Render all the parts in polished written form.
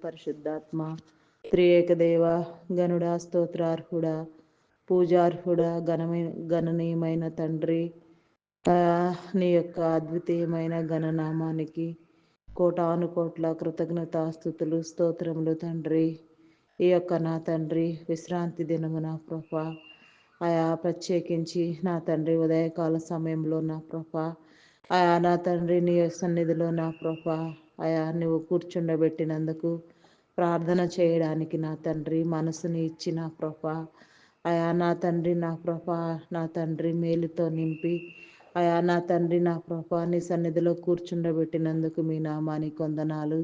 పరిశుద్ధాత్మ త్రియేక దేవ గనుడా స్తోత్రార్హుడా పూజార్హుడా గణనీయమైన తండ్రి, నీ యొక్క అద్వితీయమైన గణనామానికి కోటాను కోట్ల కృతజ్ఞతాస్థుతులు స్తోత్రములు తండ్రి. ఈ యొక్క నా తండ్రి విశ్రాంతి దినము నా ప్రభ ప్రత్యేకించి నా తండ్రి ఉదయకాల సమయంలో నా ప్రభ నా తండ్రి నీ సన్నిధిలో నా ప్రభ నువ్వు కూర్చుండబెట్టినందుకు ప్రార్థన చేయడానికి నా తండ్రి మనసుని ఇచ్చి నా ప్రభ నా తండ్రి నా తండ్రి మేలుతో నింపి నా తండ్రి నా ప్రభ నీ సన్నిధిలో కూర్చుండబెట్టినందుకు మీ నామానికి వందనాలు.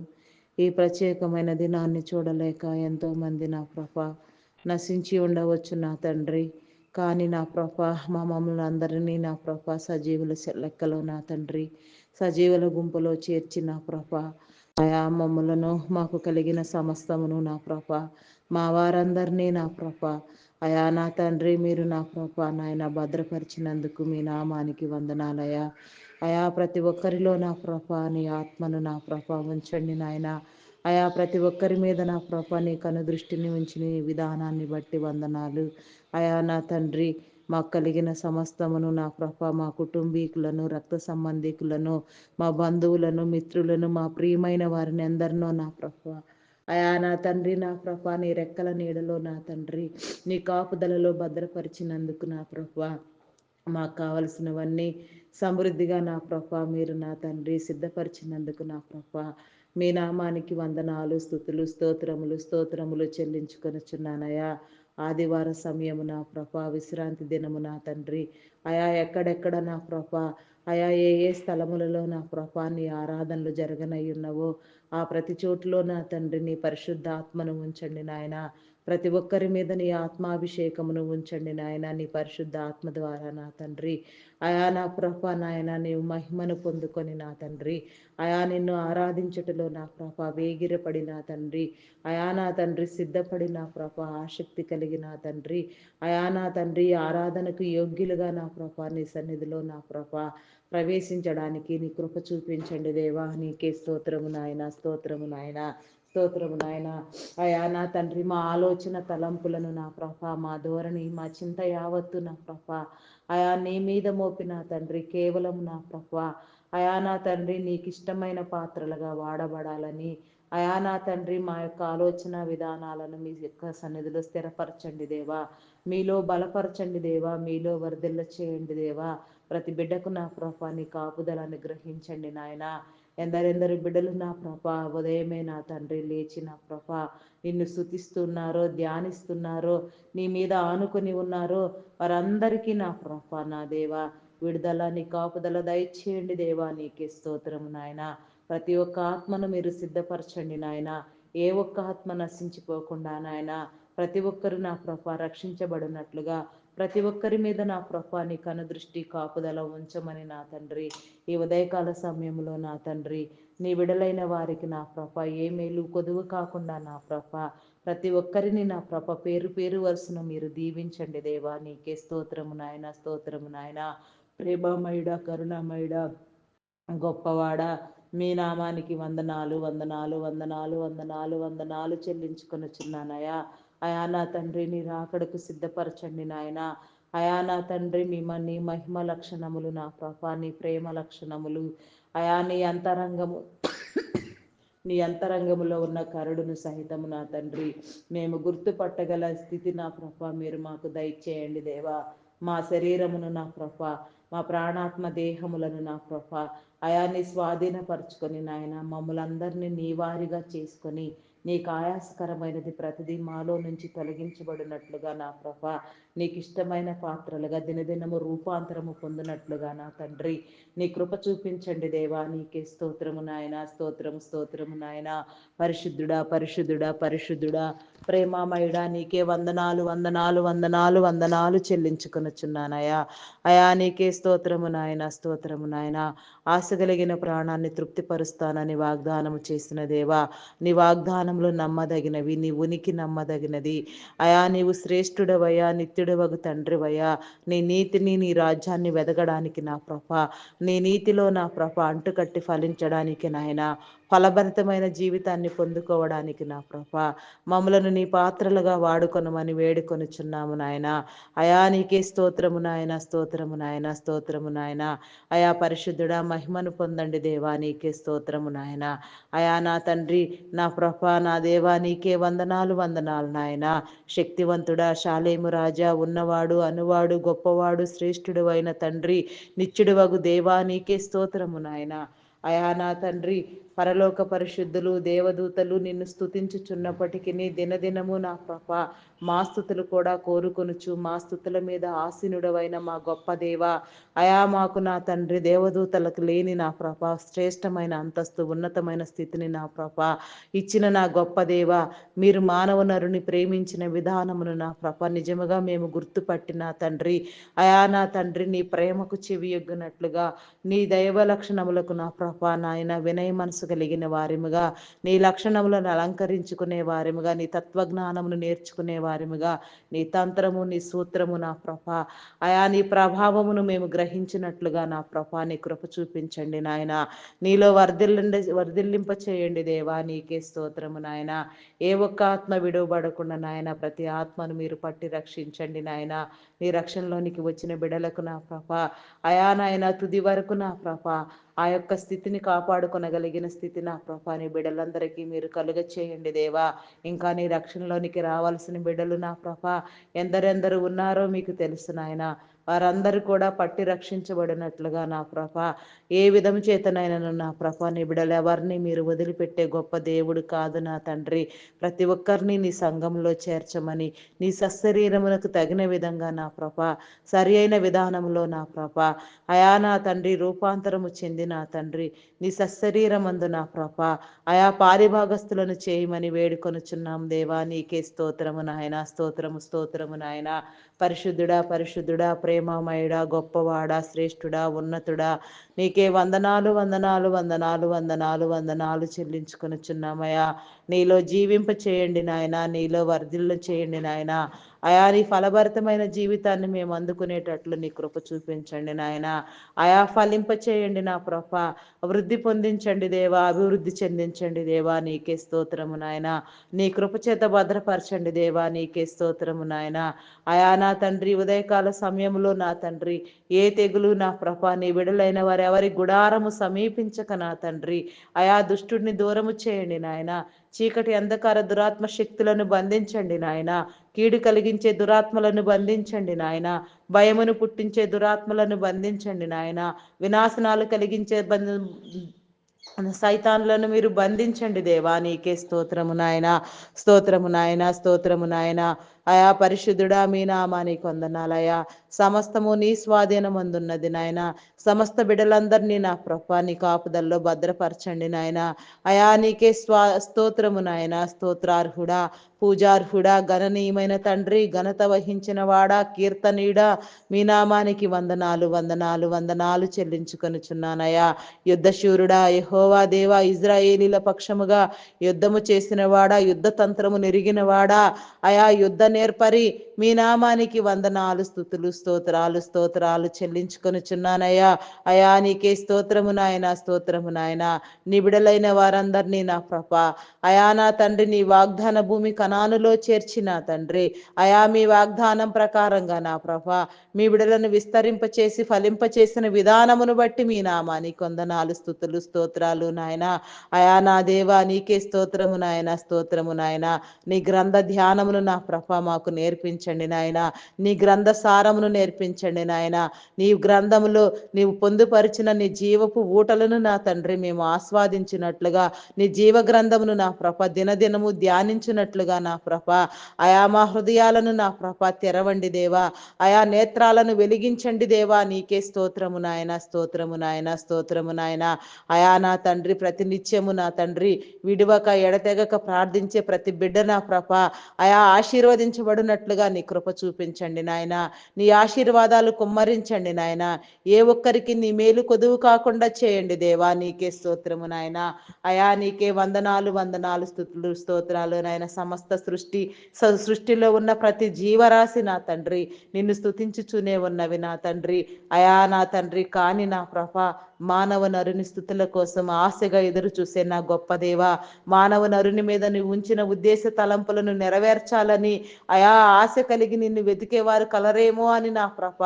ఈ ప్రత్యేకమైన దినాన్ని చూడలేక ఎంతోమంది నా ప్రభ నశించి ఉండవచ్చు నా తండ్రి. కానీ నా ప్రభ మమ్మల్ని అందరినీ నా ప్రభ సజీవుల లెక్కలో నా తండ్రి సజీవుల గుంపులో చేర్చి నా ప్రభ మమ్మలను మాకు కలిగిన సమస్తమును నా ప్రభ మా వారందరినీ నా ప్రభ నా తండ్రి మీరు నా ప్రభ నాయన భద్రపరిచినందుకు మీ నామానికి వందనాలయ్యా. ప్రతి ఒక్కరిలో నా ప్రభ నీ ఆత్మను నా ప్రభ ఉంచండి నాయన. ప్రతి ఒక్కరి మీద నా ప్రభ నీ కనుదృష్టిని ఉంచిన విధానాన్ని బట్టి వందనాలు. నా తండ్రి మాకు కలిగిన సమస్తమును నా ప్రభ మా కుటుంబీకులను రక్త సంబంధికులను మా బంధువులను మిత్రులను మా ప్రియమైన వారిని ఎందరినో నా ప్రభ నా తండ్రి నా ప్రభ నీ రెక్కల నీడలో నా తండ్రి నీ కాపుదలలో భద్రపరిచినందుకు నా ప్రభ మాకు కావలసినవన్నీ సమృద్ధిగా నా ప్రభ మీరు నా తండ్రి సిద్ధపరిచినందుకు నా ప్రభ మీ నామానికి వందనాలు స్తుతులు స్తోత్రములు చెల్లించుకొనుచున్నానయ్యా. ఆదివార సమయము నా ప్రభ విశ్రాంతి దినము నా తండ్రి ఎక్కడెక్కడ నా ప్రభ ఏ స్థలములలో నా ప్రభ నీ ఆరాధనలు జరగనయ్యున్నవో ప్రతి చోటులో నా తండ్రి నీ పరిశుద్ధాత్మను ఉంచండి నాయన. ప్రతి ఒక్కరి మీద నీ ఆత్మాభిషేకమును ఉంచండి నాయన. నీ పరిశుద్ధ ఆత్మ ద్వారా నా తండ్రి నా ప్రభ నాయన నీవు మహిమను పొందుకొని నా తండ్రి నిన్ను ఆరాధించుటలో నా ప్రభ వేగిరపడి నా తండ్రి నా తండ్రి సిద్ధపడి నా ప్రభ ఆసక్తి కలిగి నా తండ్రి నా తండ్రి ఆరాధనకు యోగ్యులుగా నా ప్రభ నీ సన్నిధిలో నా ప్రభ ప్రవేశించడానికి నీ కృప చూపించండి దేవా. నీకే స్తోత్రము నాయన స్తోత్రము నాయన. నా తండ్రి మా ఆలోచన తలంపులను నా ప్రభ మా ధోరణి మా చింత యావత్తు నా ప్రభ నీ మీద మోపిన తండ్రి కేవలం నా ప్రభ నా తండ్రి నీకు ఇష్టమైన పాత్రలుగా వాడబడాలని నా తండ్రి మా యొక్క ఆలోచన విధానాలను మీ యొక్క సన్నిధిలో స్థిరపరచండి దేవా. మీలో బలపరచండి దేవా. మీలో వర్ధిల్ల చేయండి దేవా. ప్రతి బిడ్డకు నా ప్రభ నీ కాపుదలను గ్రహించండి నాయన. ఎందరెందరు బిడ్డలు నా ప్రభ ఉదయమే నా తండ్రి లేచి నా ప్రభ నిన్ను స్తుతిస్తున్నారో ధ్యానిస్తున్నారో నీ మీద ఆనుకొని ఉన్నారో వారందరికీ నా ప్రభ నా దేవా విడుదల నీ కాపుదల దయచేయండి దేవా. నీకే స్తోత్రము నాయన. ప్రతి ఒక్క ఆత్మను మీరు సిద్ధపరచండి నాయన. ఏ ఒక్క ఆత్మ నశించిపోకుండా నాయన ప్రతి ఒక్కరు నా ప్రభ రక్షించబడినట్లుగా ప్రతి ఒక్కరి మీద నా ప్రభ నీ కనుదృష్టి కాపుదల ఉంచమని నా తండ్రి ఈ ఉదయకాల సమయంలో నా తండ్రి నీ విడలైన వారికి నా ప్రభ ఏ మేలు కొదువు కాకుండా నా ప్రభ ప్రతి ఒక్కరిని నా ప్రభ పేరు పేరు వరుసను మీరు దీవించండి దేవా. నీకే స్తోత్రము నాయన. ప్రేమమయుడ కరుణమయుడ గొప్పవాడ మీ నామానికి వందనాలు చెల్లించుకొనుచున్నానయ్యా. నా తండ్రి నీ రాకడకు సిద్ధపరచండి నాయన. నా తండ్రి నీ మహిమ లక్షణములు నా ప్రభ నీ ప్రేమ లక్షణములు నీ అంతరంగములో ఉన్న కరుడును సహితము నా తండ్రి మేము గుర్తుపట్టగల స్థితి నా ప్రభ మీరు మాకు దయచేయండి దేవా. మా శరీరమును నా ప్రభ మా ప్రాణాత్మ దేహములను నా ప్రభ నీ స్వాధీనపరచుకొని నాయన మమ్మలందరినీ నీ వారిగా చేసుకొని నీకు ఆయాసకరమైనది ప్రతిదీ మాలో నుంచి తొలగించబడినట్లుగా నా ప్రభ నీకు ఇష్టమైన పాత్రలుగా దినదినము రూపాంతరము పొందినట్లుగా నా తండ్రి నీ కృప చూపించండి దేవా. నీకే స్తోత్రము నాయన. పరిశుద్ధుడా ప్రేమామయుడా నీకే వందనాలు చెల్లించుకొనుచున్నానయ్యా. నీకే స్తోత్రము నాయన. ఆశ కలిగిన ప్రాణాన్ని తృప్తిపరుస్తానని వాగ్దానము చేసిన దేవా నీ వాగ్దానములు నమ్మదగినవి. నీ ఉనికి నమ్మదగినది నీవు శ్రేష్ఠుడవయ్యా నిత్యుడవగు తండ్రివయ్యా. నీ నీతిని నీ రాజ్యాన్ని వెదగడానికి నా ప్రభ నీ నీతిలో నా ప్రభ అంటుకట్టి ఫలించడానికి నాయన ఫలభరితమైన జీవితాన్ని పొందుకోవడానికి నా ప్రభా మమ్మలను నీ పాత్రలుగా వాడుకొనమని వేడుకొనుచున్నాము నాయన. అయా నీకే స్తోత్రము నాయన, స్తోత్రము నాయన, స్తోత్రము నాయన. అయా పరిశుద్ధుడా మహిమను పొందండి దేవా, నీకే స్తోత్రము నాయన. అయా నా తండ్రి, నా ప్రభా, నా దేవా, నీకే వందనాలు వందనాలు నాయన. శక్తివంతుడా, శాలేము రాజా, ఉన్నవాడు అనువాడు గొప్పవాడు శ్రేష్ఠుడు అయిన తండ్రి, నిత్యుడు వగు దేవా, నీకే స్తోత్రము నాయన. అయా నా తండ్రి, పరలోక పరిశుద్ధులు దేవదూతలు నిన్ను స్తుతించుచున్నప్పటికీ దినదినము నా ప్రభ మా స్థుతులు కూడా కోరుకొనుచు మా స్థుతుల మీద ఆసీనుడవైన మా గొప్ప దేవ, అయా మాకు నా తండ్రి దేవదూతలకు లేని నా ప్రభ శ్రేష్టమైన అంతస్తు ఉన్నతమైన స్థితిని నా ప్రభ ఇచ్చిన నా గొప్ప దేవ, మీరు మానవ నరుని ప్రేమించిన విధానమును నా ప్రభ నిజముగా మేము గుర్తుపట్టిన తండ్రి. అయా నా తండ్రి, నీ ప్రేమకు చెవి ఎగ్గునట్లుగా నీ దైవ లక్షణములకు నా ప్రభ నాయన వినయ మనసు కలిగిన వారిముగా, నీ లక్షణములను అలంకరించుకునే వారిముగా, నీ తత్వజ్ఞానమును నేర్చుకునే వారిముగా, నీ తంత్రము నీ సూత్రము నా ప్రభ అయా నీ ప్రభావమును మేము గ్రహించినట్లుగా నా ప్రభ నీ కృప చూపించండి నాయన. నీలో వర్ధిల్లింప చేయండి దేవా, నీకే స్తోత్రము నాయన. ఏ ఒక్క ఆత్మ విడువబడకుండా నాయన ప్రతి ఆత్మను మీరు పట్టి రక్షించండి నాయన. నీ రక్షణలోనికి వచ్చిన బిడలకు నా ప్రభ అయా నాయన తుది వరకు నా ప్రభ ఆ యొక్క స్థితిని కాపాడుకొనగలిగిన స్థితి నా ప్రభా నీ బిడ్డలందరికీ మీరు కలుగ చేయండి దేవా. ఇంకా నీ రక్షణలోనికి రావాల్సిన బిడ్డలు నా ప్రభా ఎందరెందరు ఉన్నారో మీకు తెలుసు నాయన. వారందరూ కూడా పట్టి రక్షించబడినట్లుగా నా ప్రభా ఏ విధము చేతనైనా నా ప్రభా నీ బిడ్డలు ఎవరిని మీరు వదిలిపెట్టే గొప్ప దేవుడు కాదు నా తండ్రి. ప్రతి ఒక్కరిని నీ సంఘంలో చేర్చమని నీ సశరీరమునకు తగిన విధంగా నా ప్రభా సరి అయిన విధానంలో నా ప్రభా అయా నా తండ్రి రూపాంతరము చెంది నా తండ్రి నీ సశరీరమందు నా ప్రభా అయా పారిభాగస్తులను చేయమని వేడుకొనుచున్నాం దేవా, నీకే స్తోత్రము నాయన, స్తోత్రము స్తోత్రము నాయన. పరిశుద్ధుడా పరిశుద్ధుడా ప్రేమమయుడా గొప్పవాడా శ్రేష్ఠుడా ఉన్నతుడా నీకే వందనాలు వందనాలు వందనాలు వందనాలు వందనాలు చెల్లించుకొనుచున్నామయ్యా. నీలో జీవింప చేయండి నాయన, నీలో వర్ధిల్లు చేయండి నాయన. అయా నీ ఫలభరితమైన జీవితాన్ని మేము అందుకునేటట్లు నీ కృప చూపించండి నాయన. అయా ఫలింప చేయండి నా ప్రభ, వృద్ధి పొందించండి దేవా, అభివృద్ధి చెందించండి దేవా, నీకే స్తోత్రము నాయన. నీ కృప చేత భద్రపరచండి దేవా, నీకే స్తోత్రము నాయన. అయా నా తండ్రి ఉదయకాల సమయంలో నా తండ్రి ఏ తెగులు నా ప్రభ నీ విడలైన వారెవరి గుడారము సమీపించక నా తండ్రి అయా దుష్టుడిని దూరము చేయండి నాయన. చీకటి అంధకార దురాత్మ శక్తులను బంధించండి నాయన. కీడు కలిగించే దురాత్మలను బంధించండి నాయన. భయమును పుట్టించే దురాత్మలను బంధించండి నాయన. వినాశనాలు కలిగించే సైతాన్లను మీరు బంధించండి దేవా, నీకే స్తోత్రము నాయన, స్తోత్రము నాయన, స్తోత్రము నాయన. అయా పరిశుద్ధుడా మీ నామానికి వందనాలయా. సమస్తము నీ స్వాధీనమందున్నది నాయన. సమస్త బిడ్డలందరినీ నా ప్రభా నీ కాపుదల్లో భద్రపరచండి నాయన. అయా నీకే స్తోత్రము నాయన, స్తోత్రార్హుడా పూజార్హుడా గణనీయమైన తండ్రి, ఘనత వహించిన వాడా కీర్తనీయుడా మీ నామానికి వందనాలు వందనాలు వందనాలు చెల్లించుకొనుచున్నానయ్యా. యుద్ధశూరుడా యెహోవా దేవా ఇజ్రాయేలీల పక్షముగా యుద్ధము చేసిన వాడా యుద్ధ తంత్రము నెరిగిన వాడా అయా యుద్ధ నేర్పరి మీ నామానికి వందనాలు స్తుతులు స్తోత్రాలు స్తోత్రాలు చెల్లించుకొనుచున్నానయ్యా. అయా నీకే స్తోత్రము నాయన, స్తోత్రము నాయన. నిబిడలైన వారందరినీ నా ప్రభ అయా నా తండ్రి నీ వాగ్దాన భూమి కనానులో చేర్చిన తండ్రి అయా మీ వాగ్దానం ప్రకారంగా నా ప్రభ మీ బిడలను విస్తరింప చేసి ఫలింప చేసిన విధానమును బట్టి మీ నామానికి వందనాలు స్తుతులు స్తోత్రాలు నాయన. అయా నా దేవా నీకే స్తోత్రము నాయన, స్తోత్రము నాయన. నీ గ్రంథ ధ్యానమును నా ప్రభ మాకు నేర్పించండి నాయన. నీ గ్రంథ సారమును నేర్పించండి నాయన. నీ గ్రంథములో నీవు పొందుపరిచిన నీ జీవపు ఊటలను నా తండ్రి మేము ఆస్వాదించినట్లుగా నీ జీవ గ్రంథమును నా ప్రభ దినదినము ధ్యానించినట్లుగా నా ప్రభ అయా మా హృదయాలను నా ప్రభ తెరవండి దేవా. అయా నేత్రాలను వెలిగించండి దేవా, నీకే స్తోత్రము నాయన, స్తోత్రము నాయన, స్తోత్రము నాయన. అయా నా తండ్రి ప్రతి నిత్యము నా తండ్రి విడువక ఎడతెగక ప్రార్థించే ప్రతి బిడ్డ నా ప్రభ అయా ఆశీర్వదించబడినట్లుగా నీ నీ కృప చూపించండి నాయన. నీ ఆశీర్వాదాలు కుమ్మరించండి నాయన. ఏ ఒక్కరికి నీ మేలు కొదువు కాకుండా చేయండి దేవా. నీకే స్తోత్రము నాయన. అయా నీకే వందనాలు వందనాలు స్తుతులు స్తోత్రాలు నాయన. సమస్త సృష్టిలో ఉన్న ప్రతి జీవరాశి నా తండ్రి నిన్ను స్తుతించుచూనే ఉన్నవి నా తండ్రి. అయా నా తండ్రి, కాని నా ప్రభ మానవ నరుని స్థుతుల కోసం ఆశగా ఎదురు చూసే నా గొప్ప దేవ, మానవ నరుని మీద నువ్వు ఉంచిన ఉద్దేశ తలంపులను నెరవేర్చాలని అయా ఆశ కలిగి నిన్ను వెతికేవారు కలరేమో అని నా ప్రభ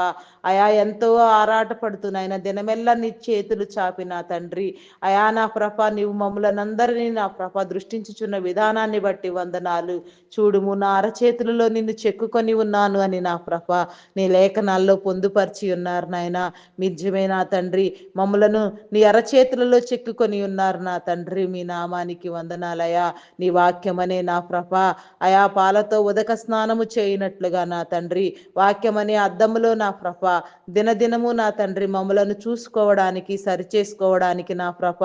అయా ఎంతో ఆరాట పడుతున్నాయన దినమెల్లా నీ చేతులు చాపి నా తండ్రి. అయా నా ప్రభ నీవు మమ్ములనందరినీ నా ప్రభ దృష్టించుచున్న విధానాన్ని బట్టి వందనాలు. చూడుము, నా అరచేతులలో నిన్ను చెక్కుకొని ఉన్నాను అని నా ప్రభ నీ లేఖనాల్లో పొందుపరిచి ఉన్నారు నాయన. నిజమే నా తండ్రి, మమ్మలను నీ అరచేతులలో చెక్కుకొని ఉన్నారు నా తండ్రి. మీ నామానికి వందనాలయా. నీ వాక్యమనే నా ప్రభ అయా పాలతో ఉదక స్నానము చేయనట్లుగా నా తండ్రి, వాక్యమనే అద్దములో నా ప్రభ దినదినము నా తండ్రి మమ్మలను చూసుకోవడానికి, సరిచేసుకోవడానికి నా ప్రభ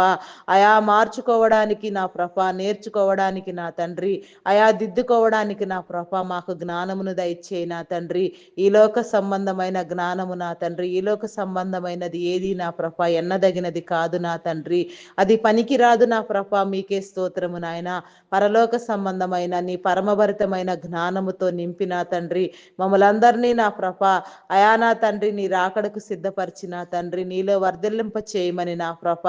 అయా మార్చుకోవడానికి నా ప్రభ, నేర్చుకోవడానికి నా తండ్రి, అయా దిద్దుకోవడానికి నా ప్రభ మాకు జ్ఞానమును దయచేయి నా తండ్రి. ఈ లోక సంబంధమైన జ్ఞానము నా తండ్రి, ఈ లోక సంబంధమైనది ఏది నా ప్రభ ఎన్నదగినది కాదు నా తండ్రి. అది పనికిరాదు నా ప్రభ. మీకే స్తోత్రము నాయన. పరలోక సంబంధమైన నీ పరమభరితమైన జ్ఞానముతో నింపిన తండ్రి మమ్మలందరినీ నా ప్రభ అయా నా తండ్రి నీ రాకడకు సిద్ధపరిచిన తండ్రి నీలో వర్ధిల్లింప చేయమని నా ప్రభ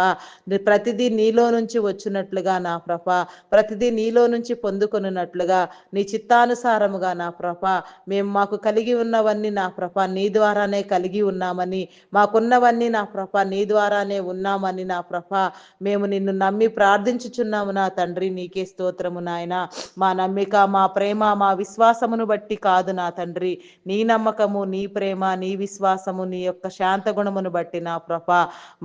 ప్రతిదీ నీలో నుంచి వచ్చినట్లుగా నా ప్రభ, ప్రతిదీ నీలో నుంచి పొందుకొనున్నట్లుగా నీ చిత్తానుసారముగా నా ప్రభ మేము మాకు కలిగి ఉన్నవన్నీ నా ప్రభ నీ ద్వారానే కలిగి ఉన్నామని, మాకున్నవన్నీ నా ప్రభ నీ ద్వారానే ఉన్నామని నా ప్రభ మేము నిన్ను నమ్మి ప్రార్థించుచున్నాము నా తండ్రి. నీకే స్తోత్రము నాయన. మా నమ్మిక, మా ప్రేమ, మా విశ్వాసమును బట్టి కాదు నా తండ్రి. నీ నమ్మకము, నీ ప్రేమ, నీ విశ్వాసము, నీ యొక్క శాంత గుణమును బట్టి నా ప్రభ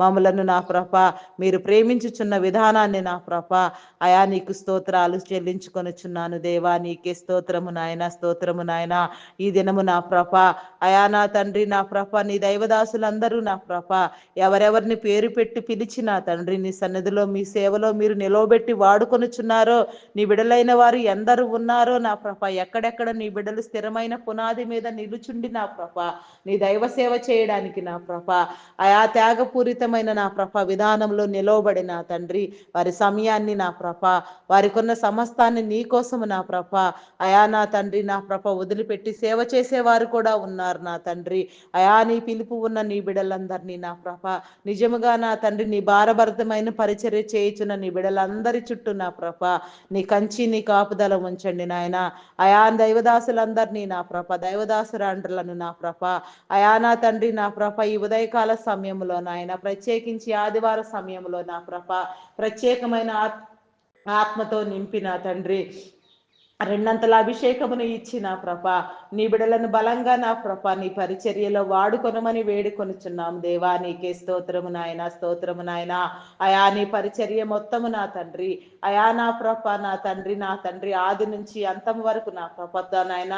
మమ్మలను నా ప్రభ మీరు ప్రేమించుచున్న విధానాన్ని నా ప్రభ అయా నీకు స్తోత్రాలు చెల్లించుకొనుచున్నాను దేవా. నీకే స్తోత్రము నాయన, స్తోత్రము నాయన. ఈ దినము నా ప్రభ అయా నా తండ్రి నా ప్రభ నీ దైవదాసులందరూ నా ప్రభ ఎవరెవరిని పేరు పెట్టి పిలిచిన తండ్రి నీ సన్నిధిలో మీ సేవలో మీరు నిలవబెట్టి వాడుకొనుచున్నారో, నీ బిడలైన వారు ఎందరు ఉన్నారో నా ప్రభ, ఎక్కడెక్కడ నీ బిడలు స్థిరమైన పునాది మీద నిలుచుండి నా ప్రభ నీ దైవ సేవ చేయడానికి నా ప్రభ అయా త్యాగపూరితమైన నా ప్రభ విధానంలో నిలవబడి నా తండ్రి వారి సమయాన్ని నా ప్రభ వారికి ఉన్న సమస్తాన్ని నీ కోసము నా ప్రభ అయా నా తండ్రి నా ప్రభ వదిలిపెట్టి సేవ చేసేవారు కూడా ఉన్నారు నా తండ్రి. అయా నీ పిలుపు ఉన్న నీ బిడలందరినీ నా ప్రభ నిజముగా నా తండ్రి నీ భారభరితమైన పరిచర్య చేయుచున్న నీ బిడలందరి చుట్టూ నా ప్రభ నీ కంచి, నీ కాపుదల ఉంచండి నాయన. అయా దైవదాసులందరినీ నా ప్రభ, దైవదాసురాండ్రులను నా ప్రభ అయా నా తండ్రి నా ప్రభ ఈ ఉదయకాల సమయంలో నాయన, ప్రత్యేకించి ఆదివార సమయంలో నా ప్రభ ప్రత్యేకమైన ఆత్మతో నింపిన తండ్రి రెండంతల అభిషేకమును ఇచ్చిన ప్రభ నీ బిడలను బలంగా నా ప్రభ నీ పరిచర్యలో వాడుకొనమని వేడుకొనుచున్నాం దేవా. నీకే స్తోత్రము నాయన, స్తోత్రము నాయన. అయా నీ పరిచర్య మొత్తము నా తండ్రి అయా నా ప్రభ నా తండ్రి ఆది నుంచి అంతం వరకు నా ప్రభ నాయన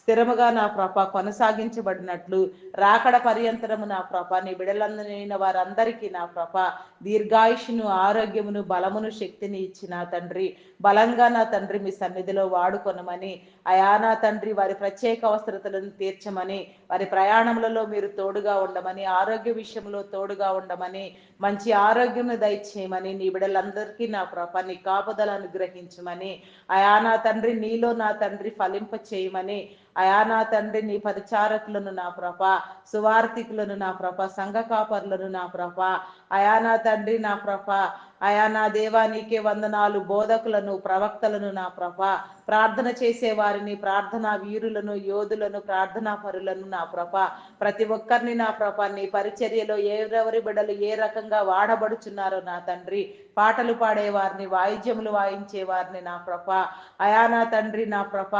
స్థిరముగా నా ప్రభ కొనసాగించబడినట్లు రాకడ పర్యంతరము నా ప్రభ నీ బిడలందరైన వారందరికీ నా ప్రభ దీర్ఘాయుషును, ఆరోగ్యమును, బలమును, శక్తిని ఇచ్చిన తండ్రి బలంగా నా తండ్రి మీ సన్నిధిలో వాడుకొనమని అయా నా తండ్రి వారి ప్రత్యేక అవసరతలను తీర్చమని, వారి ప్రయాణములలో మీరు తోడుగా ఉండమని, ఆరోగ్య విషయంలో తోడుగా ఉండమని, మంచి ఆరోగ్యం దయచేయమని, నీ బిడలందరికీ నా ప్రభ నీ కాపుదల అనుగ్రహించమని అయా నా తండ్రి నీలో నా తండ్రి ఫలింప చేయమని అయా నా తండ్రి నీ పరిచారకులను నా ప్రభ, సువార్థికులను నా ప్రభ, సంఘ కాపరులను నా ప్రభ అయా నా తండ్రి నా ప్రభ అయా నా దేవా నీకే వందనాలు. బోధకులను, ప్రవక్తలను నా ప్రభ ప్రార్థన చేసే వారిని, ప్రార్థనా వీరులను, యోధులను, ప్రార్థనా పరులను నా ప్రభ ప్రతి ఒక్కరిని నా ప్రభ నీ పరిచర్యలో ఎవరెవరి బిడలు ఏ రకంగా వాడబడుచున్నారో నా తండ్రి, పాటలు పాడేవారిని, వాయిద్యములు వాయించే వారిని నా ప్రభ అయా నా తండ్రి నా ప్రభ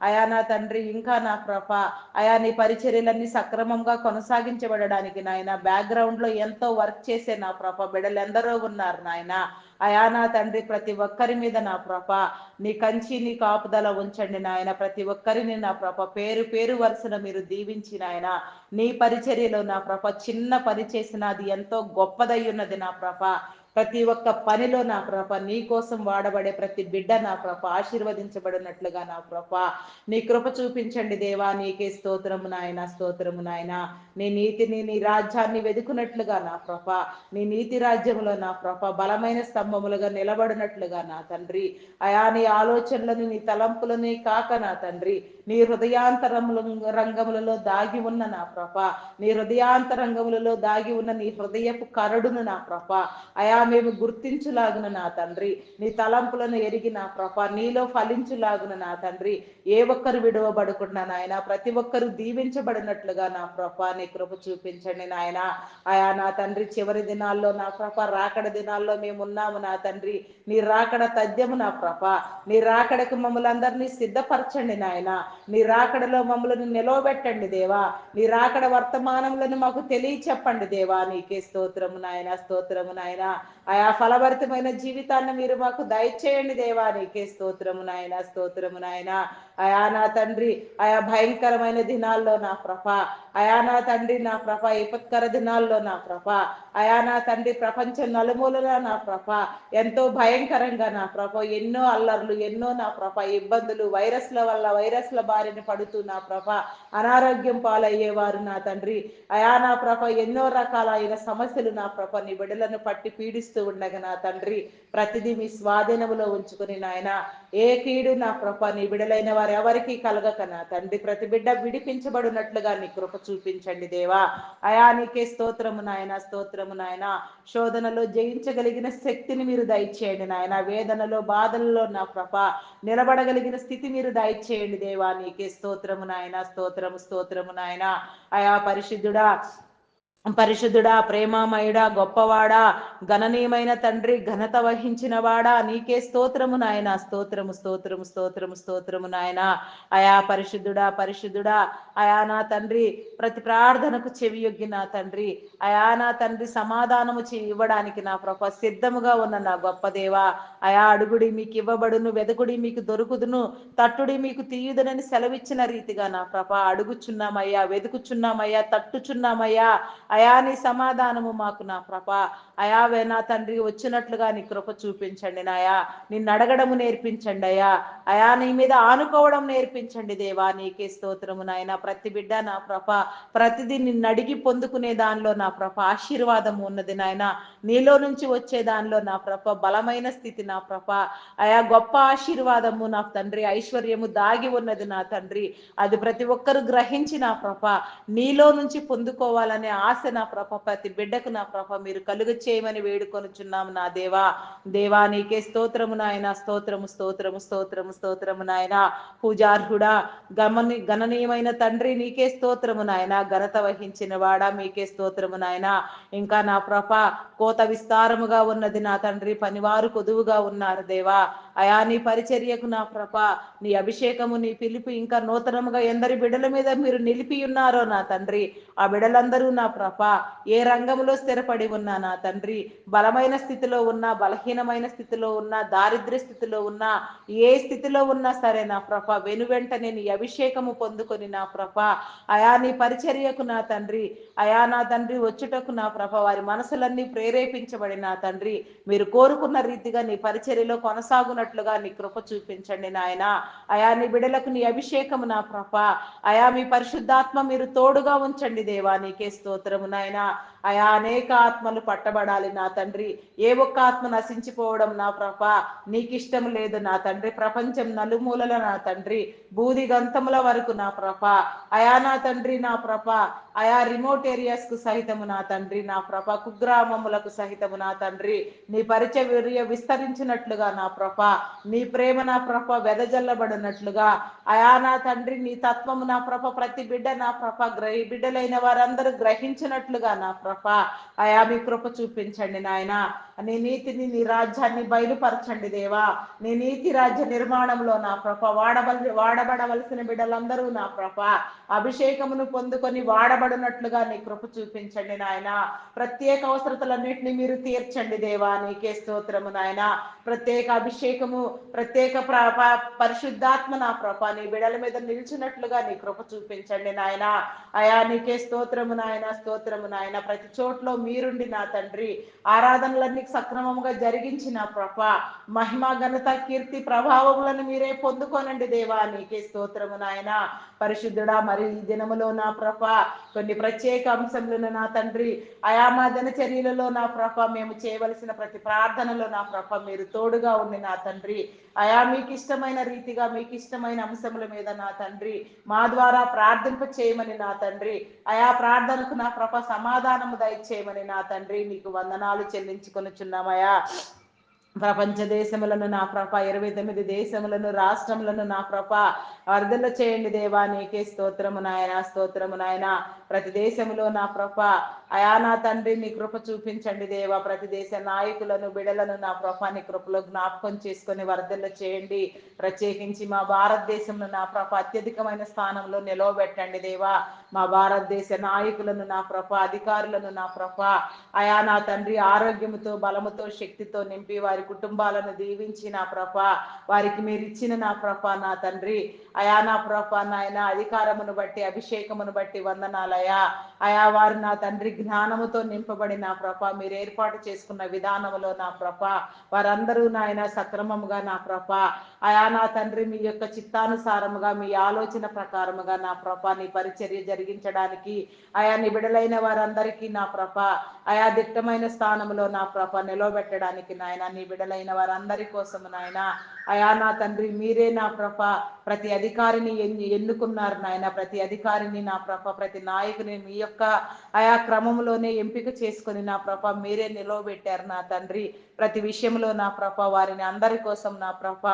అయా నా తండ్రి ఇంకా నా ప్రభ అయా నీ పరిచర్యలన్నీ సక్రమంగా కొనసాగించబడడానికి నాయన బ్యాక్గ్రౌండ్ లో ఎంతో వర్క్ చేసే నా ప్రభ బిడలు ఎందరో ఉన్నారు నాయన. అయా నా తండ్రి ప్రతి ఒక్కరి మీద నా ప్రభ నీ కంచి, నీ కాపుదల ఉంచండి నాయన. ప్రతి ఒక్కరిని నా ప్రభ పేరు పేరు వరుసన మీరు దీవించి నాయన నీ పరిచర్యలో నా ప్రభ చిన్న పని చేసిన అది ఎంతో గొప్పదై ఉన్నది నా ప్రభ ప్రతి ఒక్క పనిలో నా ప్రభ నీ కోసం వాడబడే ప్రతి బిడ్డ నా ప్రభ ఆశీర్వదించబడినట్లుగా నా ప్రభ నీ కృప చూపించండి దేవా. నీకే స్తోత్రము నాయన, స్తోత్రము నాయన. నీ నీతిని, నీ రాజ్యాన్ని వెదుకున్నట్లుగా నా ప్రభ, నీ నీతి రాజ్యములో నా ప్రభ బలమైన స్తంభములుగా నిలబడినట్లుగా నా తండ్రి, అయా నీ ఆలోచనలను, నీ తలంపులని కాక నా తండ్రి, నీ హృదయాంతరముల రంగములలో దాగి ఉన్న నా ప్రభ, నీ హృదయాంతరంగములలో దాగి ఉన్న నీ హృదయపు కరడును నా ప్రభ అయా మేము గుర్తించులాగున నా తండ్రి, నీ తలంపులను ఎరిగి నా ప్రభ నీలో ఫలించులాగున నా తండ్రి, ఏ ఒక్కరు విడవబడకుండా నాయన ప్రతి ఒక్కరు దీవించబడినట్లుగా నా ప్రభ నీ కృప చూపించండి నాయన. అయా నా తండ్రి చివరి దినాల్లో నా ప్రభ రాకడ దినాల్లో మేము ఉన్నాము నా తండ్రి. నీ రాకడ తథ్యము నా ప్రభ, నీ రాకడకు మమ్మల్ని అందరినీ సిద్ధపరచండి నాయన. నీ రాకడలో మమ్మల్ని నిలవబెట్టండి దేవా. నీ రాకడ వర్తమానములను మాకు తెలియచెప్పండి దేవా. నీకే స్తోత్రము నాయన, స్తోత్రము నాయన. ఆయా ఫలభరితమైన జీవితాన్ని మీరు మాకు దయచేయండి దేవా. నీకే స్తోత్రము నాయన, స్తోత్రము నాయన. అయా నా తండ్రి ఆయా భయంకరమైన దినాల్లో నా ప్రభ, అయా నా తండ్రి నా ప్రభ విపత్కర దినాల్లో నా ప్రభ, అయా నా తండ్రి ప్రపంచం నలుమూలలా నా ప్రభ ఎంతో భయంకరంగా నా ప్రభ ఎన్నో అల్లర్లు, ఎన్నో నా ప్రభ ఇబ్బందులు, వైరస్ల వల్ల వైరస్ల బారిన పడుతూ నా ప్రభ అనారోగ్యం పాలయ్యేవారు నా తండ్రి, అయా నా ప్రభ ఎన్నో రకాలైన సమస్యలు నా ప్రభ నీ బిడ్డలను పట్టి పీడిస్తూ ఉండగా నా తండ్రి ప్రతిదీ మీ స్వాధీనములో ఉంచుకుని నాయన ఏ కీడు నా ప్రభ నీ బిడలైన వారు ఎవరికి కలగక నా తండ్రి ప్రతి బిడ్డ విడిపించబడినట్లుగా నీ కృప చూపించండి దేవా. అయా నీకే స్తోత్రము నాయన, స్తోత్రము నాయన. శోధనలో జయించగలిగిన శక్తిని మీరు దయచేయండి నాయన. వేదనలో బాధల్లో నా ప్రభ నిలబడగలిగిన స్థితి మీరు దయచేయండి దేవా. నీకే స్తోత్రము నాయన, స్తోత్రము, స్తోత్రము నాయన. అయా పరిశుద్ధుడా, పరిశుద్ధుడా, ప్రేమామయుడా, గొప్పవాడా, గణనీయమైన తండ్రి, ఘనత వహించిన వాడా, నీకే స్తోత్రము నాయన, స్తోత్రము, స్తోత్రము, స్తోత్రము, స్తోత్రము నాయన. అయా పరిశుద్ధుడా, పరిశుద్ధుడా, అయా నా తండ్రి ప్రతి ప్రార్థనకు చెవియొగ్గి నా తండ్రి, అయా నా తండ్రి సమాధానము ఇవ్వడానికి నా ప్రభ సిద్ధముగా ఉన్న నా గొప్ప దేవా. అయా అడుగుడి మీకు ఇవ్వబడును, వెదకుడి మీకు దొరుకుదును, తట్టుడి మీకు తీయుదనని సెలవిచ్చిన రీతిగా నా ప్రభ అడుగుచున్నామయ్యా, వెతుకుచున్నామయ్యా, తట్టుచున్నామయ్యా. అయా నీ సమాధానము మాకు నా ప్రభ అయా నా తండ్రి వచ్చినట్లుగా నీ కృప చూపించండి నాయా. నిన్ను అడగడము నేర్పించండి అయ్యా. అయా నీ మీద ఆనుకోవడం నేర్పించండి దేవా. నీకే స్తోత్రము నాయన. ప్రతి బిడ్డ నా ప్రభ ప్రతిదీ నిన్ను అడిగి పొందుకునే దానిలో నా ప్రభ ఆశీర్వాదము ఉన్నది నాయన. నీలో నుంచి వచ్చే దానిలో నా ప్రభ బలమైన స్థితి నా ప్రభ అయా గొప్ప ఆశీర్వాదము నా తండ్రి, ఐశ్వర్యము దాగి ఉన్నది నా తండ్రి. అది ప్రతి ఒక్కరు గ్రహించి నా ప్రభ నీలో నుంచి పొందుకోవాలనే ఆశ నా ప్రభ ప్రతి బిడ్డకు నా ప్రభ మీరు కలుగ చేయమని వేడుకొనుచున్నాము నా దేవా. దేవా నీకే స్తోత్రము నాయన, స్తోత్రము, స్తోత్రము, స్తోత్రము, స్తోత్రము నాయన. పూజార్హుడా, గణనీయమైన తండ్రి నీకే స్తోత్రము నాయన. ఘనత వహించిన వాడా మీకే స్తోత్రము నాయన. ఇంకా నా ప్రభ కోత విస్తారముగా ఉన్నది నా తండ్రి, పనివారు కొదువుగా ఉన్నారు దేవా. అయా నీ పరిచర్యకు నా ప్రభ నీ అభిషేకము, నీ పిలుపు ఇంకా నూతనముగా ఎందరి బిడ్డల మీద మీరు నిలిపి ఉన్నారో నా తండ్రి, ఆ బిడ్డలందరూ నా ప్రభ ఏ రంగంలో స్థిరపడి ఉన్నా నా తండ్రి, బలమైన స్థితిలో ఉన్నా, బలహీనమైన స్థితిలో ఉన్నా, దారిద్ర్య స్థితిలో ఉన్నా, ఏ స్థితిలో ఉన్నా సరే నా ప్రభ వెనువెంటనే నీ అభిషేకము పొందుకొని నా ప్రభ అయా నీ పరిచర్యకు నా తండ్రి, అయా నా తండ్రి వచ్చుటకు నా ప్రభ వారి మనసులన్నీ ప్రేరేపించబడి నా తండ్రి మీరు కోరుకున్న రీతిగా నీ పరిచర్యలో కొనసాగునట్లుగా నీ కృప చూపించండి నాయన. అయా నీ బిడలకు నీ అభిషేకము నా ప్రభ అయా మీ పరిశుద్ధాత్మ మీరు తోడుగా ఉంచండి దేవా. నీకే స్తోత్రము నాయన. అయా అనేక ఆత్మలు పట్టబడాలి నా తండ్రి. ఏ ఒక్క ఆత్మ నశించిపోవడం నా ప్రభ నీకు ఇష్టం లేదు నా తండ్రి. ప్రపంచం నలుమూలల నా తండ్రి, బూది గంతముల వరకు నా ప్రభ అయా నా తండ్రి నా ప్రభ అయా రిమోట్ ఏరియాస్ కు సహితము నా తండ్రి నా ప్రభ కుగ్రామములకు సహితము నా తండ్రి నీ పరిచర్య విస్తరించినట్లుగా నా ప్రభ నీ ప్రేమ నా ప్రభ వెదజల్లబడినట్లుగా అయా నా తండ్రి నీ తత్వము నా ప్రభ ప్రతి బిడ్డ నా ప్రభ బిడ్డలైన వారందరూ గ్రహించినట్లుగా నా ప్రభ అయా మీ కృప చూపించండి నాయన. నీ నీతిని, నీ రాజ్యాన్ని బయలుపరచండి దేవా. నీ నీతి రాజ్య నిర్మాణంలో నా ప్రభ వాడబడవలసిన బిడ్డలందరూ నా ప్రభ అభిషేకమును పొందుకొని వాడబడినట్లుగా నీ కృప చూపించండి నాయన. ప్రత్యేక అవసరతలన్నింటినీ మీరు తీర్చండి దేవా. నీకే స్తోత్రము నాయన. ప్రత్యేక అభిషేకము, ప్రత్యేక పరిశుద్ధాత్మ నా ప్రభ నీ బిడల మీద నిలిచినట్లుగా నీ కృప చూపించండి నాయన. అయా నీకే స్తోత్రము నాయన, స్తోత్రము నాయన. ప్రతి చోట్లో మీరుండి నా తండ్రి ఆరాధనలన్నీ సక్రమంగా జరిగించిన ప్రభ మహిమ ఘనత కీర్తి ప్రభావములను మీరే పొందుకోనండి దేవా, నీకే స్తోత్రము నాయన. పరిశుద్ధుడా, మరి ఈ దినములో నా ప్రభ కొన్ని ప్రత్యేక అంశములను నా తండ్రి అయా మా దినచర్యలలో నా ప్రభ మేము చేయవలసిన ప్రతి ప్రార్థనలో నా ప్రభ మీరు తోడుగా ఉండి నా తండ్రి అయా మీకు ఇష్టమైన రీతిగా మీకు ఇష్టమైన అంశముల మీద నా తండ్రి మా ద్వారా ప్రార్థింప చేయమని నా తండ్రి అయా ప్రార్థనకు నా ప్రభ సమాధానము దయచేయమని నా తండ్రి మీకు వందనాలు చెల్లించుకొనుచున్నామయా. ప్రపంచ దేశములను నా ప్రభ 29 దేశములను రాష్ట్రములను నా ప్రభ వర్ధల చేయండి దేవా, నీకే స్తోత్రము నాయన, స్తోత్రము నాయన. ప్రతి దేశములో నా ప్రభ అయా నా తండ్రి నీ కృప చూపించండి దేవా. ప్రతి దేశ నాయకులను బిడలను నా ప్రభ నీ కృపలో జ్ఞాపకం చేసుకొని వర్ధల చేయండి. ప్రత్యేకించి మా భారతదేశంలో నా ప్రభ అత్యధికమైన స్థానంలో నిలవబెట్టండి దేవా. మా భారతదేశ నాయకులను నా ప్రభ అధికారులను నా ప్రభ అయా నా తండ్రి ఆరోగ్యముతో బలముతో శక్తితో నింపి వారి కుటుంబాలను దీవించి నా ప్రభ వారికి మీరు ఇచ్చిన నా ప్రభ నా తండ్రి అయా నా ప్రభ నాయన అధికారమును బట్టి అభిషేకమును బట్టి వందనాలయా. అయా వారు నా తండ్రి జ్ఞానముతో నింపబడి నా ప్రభ మీరు ఏర్పాటు చేసుకున్న విధానములో నా ప్రభ వారందరూ నాయన సక్రమముగా నా ప్రభ అయా నా తండ్రి మీ యొక్క చిత్తానుసారముగా మీ ఆలోచన ప్రకారముగా నా ప్రభ నీ పరిచర్య జరిగించడానికి అయా నీ బిడలైన వారందరికీ నా ప్రభ అయా దిట్టమైన స్థానంలో నా ప్రభ నిలవబెట్టడానికి నాయన నీ బిడలైన వారందరి కోసము నాయన అయా నా తండ్రి మీరే నా ప్రభ ప్రతి అధికారిని ఎన్నుకున్నారు నాయన. ప్రతి అధికారిని నా ప్రభ ప్రతి నాయకుని మీ యొక్క ఆయా క్రమంలోనే ఎంపిక చేసుకొని నా ప్రభ మీరే నిలవబెట్టారు నా తండ్రి. ప్రతి విషయంలో నా ప్రభ వారిని అందరి కోసం నా ప్రభ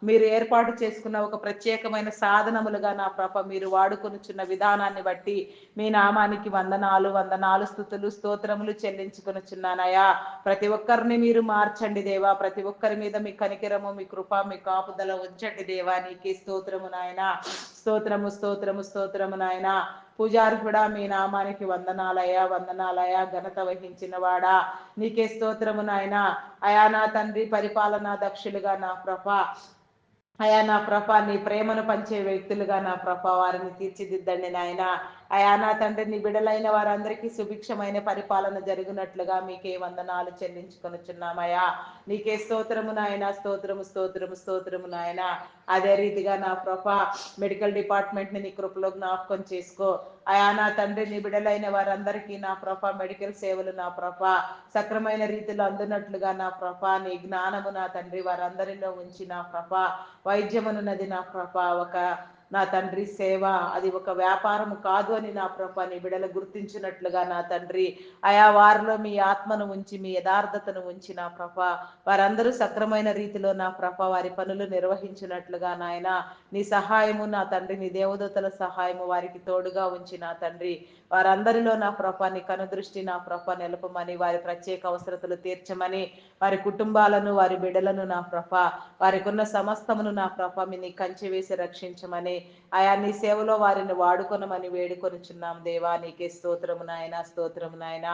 మీరు ఏర్పాటు చేసుకున్న ఒక ప్రత్యేకమైన సాధనములుగా నా ప్రభ మీరు వాడుకొనుచున్న విధానాన్ని బట్టి మీ నామానికి వందనాలు వందనాలు స్తుతులు స్తోత్రములు చెల్లించుకొనుచున్నానయా. ప్రతి ఒక్కరిని మీరు మార్చండి దేవా. ప్రతి ఒక్కరి మీద మీ కనికరము మీ కృప మీ కాపుదల ఉంచండి దేవా. నీకే స్తోత్రము నాయన, స్తోత్రము స్తోత్రము స్తోత్రము నాయన. పూజార్హుడా మీ నామానికి వందనాలయా వందనాలయా. ఘనత వహించిన వాడా నీకే స్తోత్రము నాయన. అయా నా తండ్రి పరిపాలనా దక్షులుగా నా ప్రభ అయా నా ప్రభ నీ ప్రేమను పంచే వ్యక్తులుగా నా ప్రభ వారిని తీర్చిదిద్దండి నాయన. అయా నా తండ్రి నీ బిడలైన వారందరికీ సుభిక్షమైన పరిపాలన జరిగినట్లుగా మీకే వందనాలు చెల్లించుకొనుచున్నామయ్యా. నీకే స్తోత్రము నాయన, స్తోత్రము స్తోత్రము స్తోత్రము నాయన. అదే రీతిగా నా ప్రభ మెడికల్ డిపార్ట్మెంట్ ని నీ కృపలో జ్ఞాపకం చేసుకో. అయా నా తండ్రి నీ బిడలైన వారందరికీ నా ప్రభ మెడికల్ సేవలు నా ప్రభ సక్రమైన రీతిలో అందునట్లుగా నా ప్రభ నీ జ్ఞానము నా తండ్రి వారందరిలో ఉంచి నా ప్రభ వైద్యమునున్నది నా ప్రభ ఒక నా తండ్రి సేవ అది ఒక వ్యాపారం కాదు అని నా ప్రభ నీ బిడలు గుర్తించినట్లుగా నా తండ్రి అయా వారిలో మీ ఆత్మను ఉంచి మీ యథార్థతను ఉంచి నా ప్రభ వారందరూ సక్రమైన రీతిలో నా ప్రభ వారి పనులు నిర్వహించినట్లుగా నాయన నీ సహాయము నా తండ్రి నీ దేవదూతల సహాయము వారికి తోడుగా ఉంచి నా తండ్రి వారందరిలో నా ప్రభ నీ కనుదృష్టి నా ప్రభ నిలపమని వారి ప్రత్యేక అవసరతలు తీర్చమని వారి కుటుంబాలను వారి బిడలను నా ప్రభ వారికి ఉన్న సమస్తమును నా ప్రభ మీ నీ కంచె వేసి రక్షించమని ఆయా నీ సేవలో వారిని వాడుకొనమని వేడుకొనుచున్నాం దేవా. నీకే స్తోత్రము నాయన, స్తోత్రము నాయన.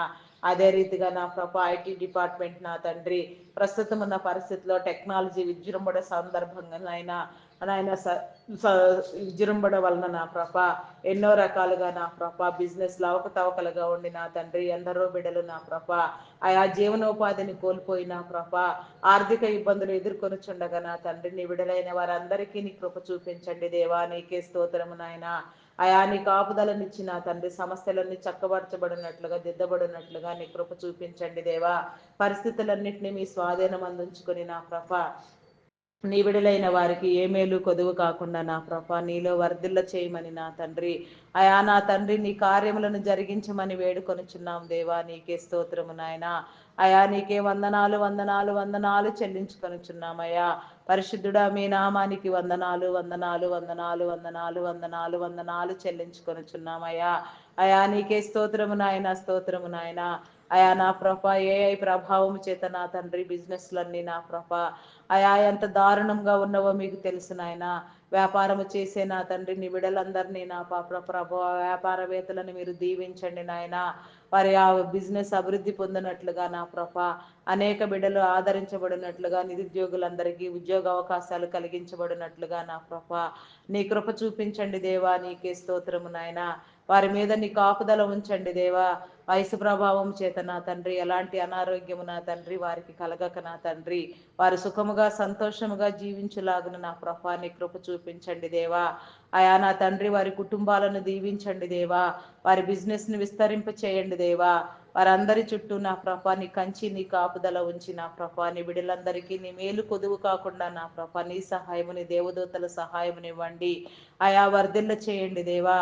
అదే రీతిగా నా ప్రభ ఐటీ డిపార్ట్మెంట్ నా తండ్రి ప్రస్తుతం ఉన్న పరిస్థితిలో టెక్నాలజీ విజృంభణ సందర్భంగా నాయన విజృంభణ వలన నా ప్రభ ఎన్నో రకాలుగా నా ప్రభ బిజినెస్ అవకతవకలుగా ఉండి నా తండ్రి ఎందరో బిడలు నా ప్రభ ఆయా జీవనోపాధిని కోల్పోయి నా ప్రభ ఆర్థిక ఇబ్బందులు ఎదుర్కొనుచుండగా నా తండ్రి నీ విడలైన వారందరికీ నీ కృప చూపించండి దేవా. నీకే స్తోత్రము నాయన. అయా నీ కాపుదలనిచ్చిన తండ్రి సమస్యలన్నీ చక్కబరచబడినట్లుగా దిద్దబడినట్లుగా నీ కృప చూపించండి దేవా. పరిస్థితులన్నింటినీ మీ స్వాధీనం అందించుకొని నా ప్రభ నీ విడులైన వారికి ఏ మేలు కొదువు కాకుండా నా ప్రభ నీలో వర్ధిల్ల చేయమని నా తండ్రి అయా నా తండ్రి నీ కార్యములను జరిగించమని వేడుకొనుచున్నాం దేవా. నీకే స్తోత్రము నాయన. అయా నీకే వందనాలు వందనాలు వందనాలు చెల్లించుకొనుచున్నామయ్యా. పరిశుద్ధుడా మీ నామానికి వందనాలు వందనాలు వందనాలు వందనాలు వందనాలు వందనాలు చెల్లించుకొనుచున్నామయ్యా. అయా నీకే స్తోత్రము నాయన, స్తోత్రము నాయన. అయా నా ప్రభ ఏఐ ప్రభావం చేత నా తండ్రి బిజినెస్లన్నీ నా ప్రభ అయా ఎంత దారుణంగా ఉన్నవో మీకు తెలుసు నాయన. వ్యాపారము చేసే నా తండ్రి నీ బిడలందరినీ నా ప్రభ వ్యాపారవేత్తలను మీరు దీవించండి నాయన. వారి ఆ బిజినెస్ అభివృద్ధి పొందినట్లుగా నా ప్రభ అనేక బిడలు ఆదరించబడినట్లుగా నిరుద్యోగులందరికీ ఉద్యోగ అవకాశాలు కలిగించబడినట్లుగా నా ప్రభ నీ కృప చూపించండి దేవా. నీకే స్తోత్రము నాయన. వారి మీద నీ కాపుదల ఉంచండి దేవా. వయసు ప్రభావం చేత నా తండ్రి ఎలాంటి అనారోగ్యము నా తండ్రి వారికి కలగక నా తండ్రి వారు సుఖముగా సంతోషముగా జీవించులాగున నా ప్రభా నీ కృప చూపించండి దేవా. అయా నా తండ్రి వారి కుటుంబాలను దీవించండి దేవా. వారి బిజినెస్ని విస్తరింప చేయండి దేవా. వారందరి చుట్టూ నా ప్రభా నీ కంచి నీ కాపుదల ఉంచి నా ప్రభా నీ బిడ్డలందరికీ నీ మేలు కొదువు కాకుండా నా ప్రభా నీ సహాయము నీ దేవదూతల సహాయమునివ్వండి. ఆయా వర్ధిల్ల చేయండి దేవా.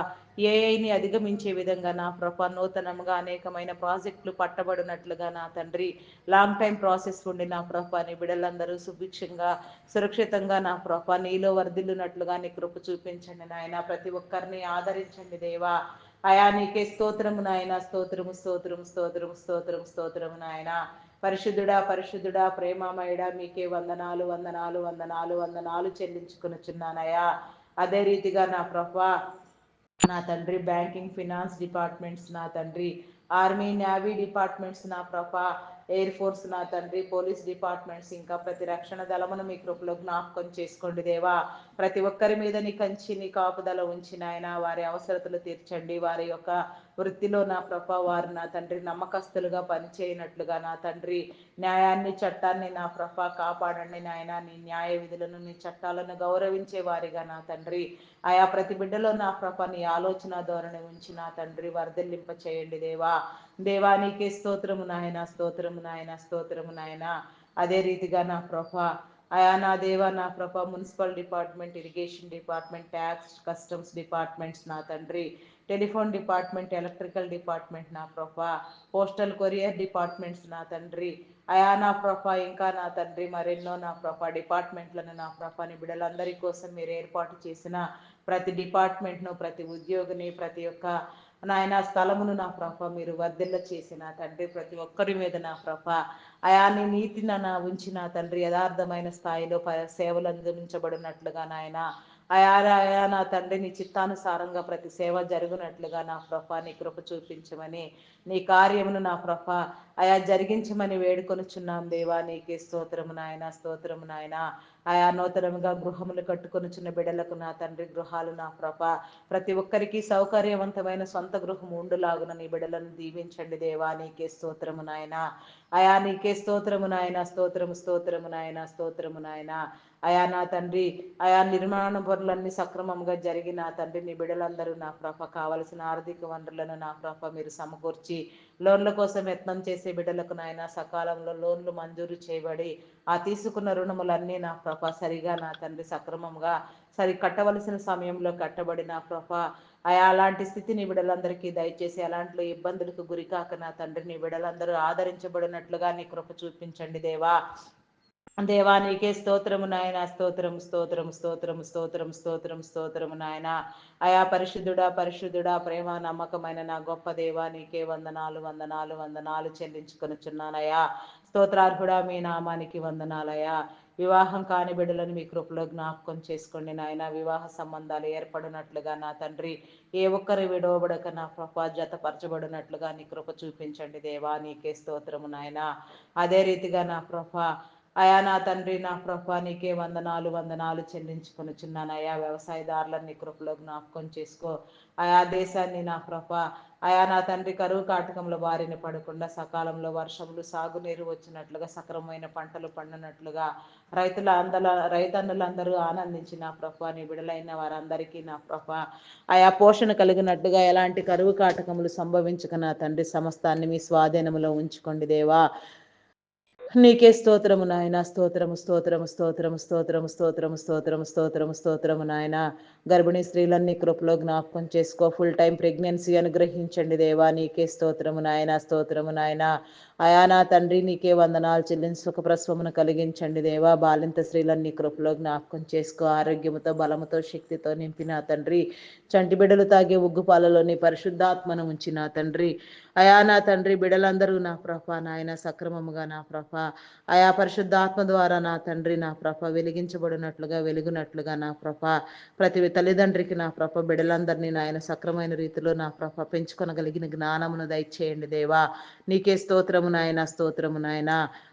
ఏఐని అధిగమించే విధంగా నా ప్రభా నూతనంగా అనేకమైన ప్రాజెక్టులు పట్టబడినట్లుగా నా తండ్రి లాంగ్ టైం ప్రాసెస్ ఉండి నా ప్రభా నీ బిడ్డలందరూ సుభిక్షంగా సురక్షితంగా నా ప్రభా నీలో వర్ధిల్లునట్లుగా నీ కృప చూపించండి నాయన. ప్రతి ఒక్కరిని ఆదరించండి దేవా. అయా నీకే స్తోత్రము నాయన. స్తోత్రము స్తోత్రము స్తోత్రము స్తోత్రము స్తోత్రము నాయన. పరిశుద్ధుడా పరిశుద్ధుడా ప్రేమమయుడా మీకే వందనాలు వందనాలు వందనాలు వందనాలు చెల్లించుకొనుచున్నానయ్యా. అదే రీతిగా నా ప్రభా నా తండ్రి బ్యాంకింగ్ ఫినాన్స్ డిపార్ట్మెంట్స్ నా తండ్రి ఆర్మీ నేవీ డిపార్ట్మెంట్స్ నా ప్రభా ఎయిర్ ఫోర్స్ నా తండ్రి పోలీస్ డిపార్ట్మెంట్స్ ఇంకా ప్రతి రక్షణ దళమును మీ కృపలో జ్ఞాపకం చేసుకోండి దేవా. ప్రతి ఒక్కరి మీద నీ కంచి నీ కాపుదల ఉంచిన ఆయన వారి అవసరతలు తీర్చండి. వారి యొక్క వృత్తిలో నా ప్రభా వారు నా తండ్రి నమ్మకస్తులుగా పనిచేయనట్లుగా నా తండ్రి న్యాయాన్ని చట్టాన్ని నా ప్రభా కాపాడండి నాయన. నీ న్యాయ విధులను నీ చట్టాలను గౌరవించే వారిగా నా తండ్రి ఆయా ప్రతి బిడ్డలో నా ప్రభ నీ ఆలోచన ధోరణి ఉంచి నా తండ్రి వర్ధిల్లింప చేయండి దేవా. దేవా నీకే స్తోత్రము నాయన. స్తోత్రము నాయన. స్తోత్రము నాయన. అదే రీతిగా నా ప్రభ ఆయా నా దేవా నా ప్రభ municipal department irrigation department tax customs departments నా తండ్రి టెలిఫోన్ డిపార్ట్మెంట్ ఎలక్ట్రికల్ డిపార్ట్మెంట్ నా ప్రభ పోస్టల్ కొరియర్ డిపార్ట్మెంట్స్ నా తండ్రి అయా నా ప్రభ ఇంకా నా తండ్రి మరెన్నో నా ప్రభ డిపార్ట్మెంట్లను నా ప్రభని బిడ్డలందరి కోసం మీరు ఏర్పాటు చేసిన ప్రతి డిపార్ట్మెంట్ను ప్రతి ఉద్యోగిని ప్రతి ఒక్క నాయన స్థలమును నా ప్రభ మీరు వర్ధిల్ల చేసిన తండ్రి ప్రతి ఒక్కరి మీద నా ప్రభ అయాని నీతిని నా ఉంచిన తండ్రి యథార్థమైన స్థాయిలో సేవలు అందించబడినట్లుగా నాయన అయా నా తండ్రి నీ చిత్తానుసారంగా ప్రతి సేవ జరుగునట్లుగా నా ప్రభ నీ కృప చూపించమని నీ కార్యమును నా ప్రభ అయా జరిగించమని వేడుకొనుచున్నాం దేవా. నీకే స్తోత్రము నాయన. స్తోత్రము నాయన. ఆయా నూతనముగా గృహములు కట్టుకొనుచున్న బిడ్డలకు నా తండ్రి గృహాలు నా ప్రభ ప్రతి ఒక్కరికి సౌకర్యవంతమైన సొంత గృహం ఉండులాగున నీ బిడ్డలను దీవించండి దేవా. నీకే స్తోత్రము నాయన. అయా నీకే స్తోత్రము నాయన. స్తోత్రము స్తోత్రము నాయన. స్తోత్రము నాయన. అయా నా తండ్రి ఆయా నిర్మాణ పనులన్నీ సక్రమంగా జరిగి నా తండ్రి నీ బిడ్డలందరూ నా ప్రభ కావలసిన ఆర్థిక వనరులను నా ప్రభ మీరు సమకూర్చి లోన్ల కోసం యత్నం చేసే బిడ్డలకు నాయన సకాలంలో లోన్లు మంజూరు చేయబడి ఆ తీసుకున్న రుణములన్నీ నా ప్రభ సరిగా నా తండ్రి సక్రమంగా కట్టవలసిన సమయంలో కట్టబడి నా ప్రభ అయా అలాంటి స్థితి నీ బిడ్డలందరికీ దయచేసి అలాంటి ఇబ్బందులకు గురికాక నా తండ్రి నీ బిడ్డలందరూ ఆదరించబడినట్లుగా నీ కృప చూపించండి దేవా. దేవా నీకే స్తోత్రము నాయన. స్తోత్రం స్తోత్రం స్తోత్రం స్తోత్రం స్తోత్రం స్తోత్రము నాయన. అయా పరిశుద్ధుడా పరిశుద్ధుడా ప్రేమ నమ్మకమైన నా గొప్ప దేవా నీకే వందనాలు వందనాలు వందనాలు చెల్లించుకొనుచున్నానయ్యా. స్తోత్రార్హుడా మీ నామానికి వందనాలయ్యా. వివాహం కాని బిడ్డలను మీ కృపలో జ్ఞాపకం చేసుకోండి నాయన. వివాహ సంబంధాలు ఏర్పడినట్లుగా నా తండ్రి ఏ ఒక్కరు విడవబడక నా ప్రభ జతపరచబడినట్లుగా నీ కృప చూపించండి దేవా. నీకే స్తోత్రము నాయన. అదే రీతిగా నా ప్రభ అయా నా తండ్రి నా ప్రభ నీకే వందనాలు వందనాలు చెల్లించుకొనుచున్నాను. అయా వ్యవసాయదారులన్నీ కృపలో జ్ఞాపకం చేసుకో. ఆయా దేశాన్ని నా ప్రభ అయా నా తండ్రి కరువు కాటకంలో బారిన పడకుండా సకాలంలో వర్షములు సాగునీరు వచ్చినట్లుగా సక్రమమైన పంటలు పండినట్లుగా రైతన్నులందరూ ఆనందించి నా ప్రభ నీ బిడలైన వారందరికీ నా ప్రభ ఆయా పోషణ కలిగినట్టుగా ఎలాంటి కరువు కాటకములు సంభవించక నా తండ్రి సమస్తాన్ని మీ స్వాధీనములో ఉంచుకోండి దేవా. నీకే స్తోత్రము నాయన. స్తోత్రము స్తోత్రము స్తోత్రము స్తోత్రము స్తోత్రము స్తోత్రము స్తోత్రము స్తోత్రము నాయన. గర్భిణీ స్త్రీలన్నీ కృపలో జ్ఞాపకం చేసుకో. ఫుల్ టైం ప్రెగ్నెన్సీ అనుగ్రహించండి దేవా. నీకే స్తోత్రము నాయన. స్తోత్రము నాయన. అయా నా తండ్రి నీకే వందనాలు చెల్లించి సుఖ ప్రసవమును కలిగించండి దేవా. బాలింత స్త్రీలన్నీ కృపలో జ్ఞాపకం చేసుకో. ఆరోగ్యముతో బలముతో శక్తితో నింపిన తండ్రి చంటి బిడ్డలు తాగే ఉగ్గు పాలలోని పరిశుద్ధాత్మను ఉంచిన తండ్రి అయా నా తండ్రి బిడలందరూ నా ప్రభ నాయన సక్రమముగా నా ప్రభ ఆయా పరిశుద్ధాత్మ ద్వారా నా తండ్రి నా ప్రభ వెలిగించబడినట్లుగా వెలుగునట్లుగా నా ప్రభ ప్రతి తల్లిదండ్రికి నా ప్రభ బిడలందరినీ నాయన సక్రమైన రీతిలో నా ప్రభ పెంచుకొనగలిగిన జ్ఞానమును దయచేయండి దేవా. నీకే స్తోత్రము నాయన. స్తోత్రము నాయన.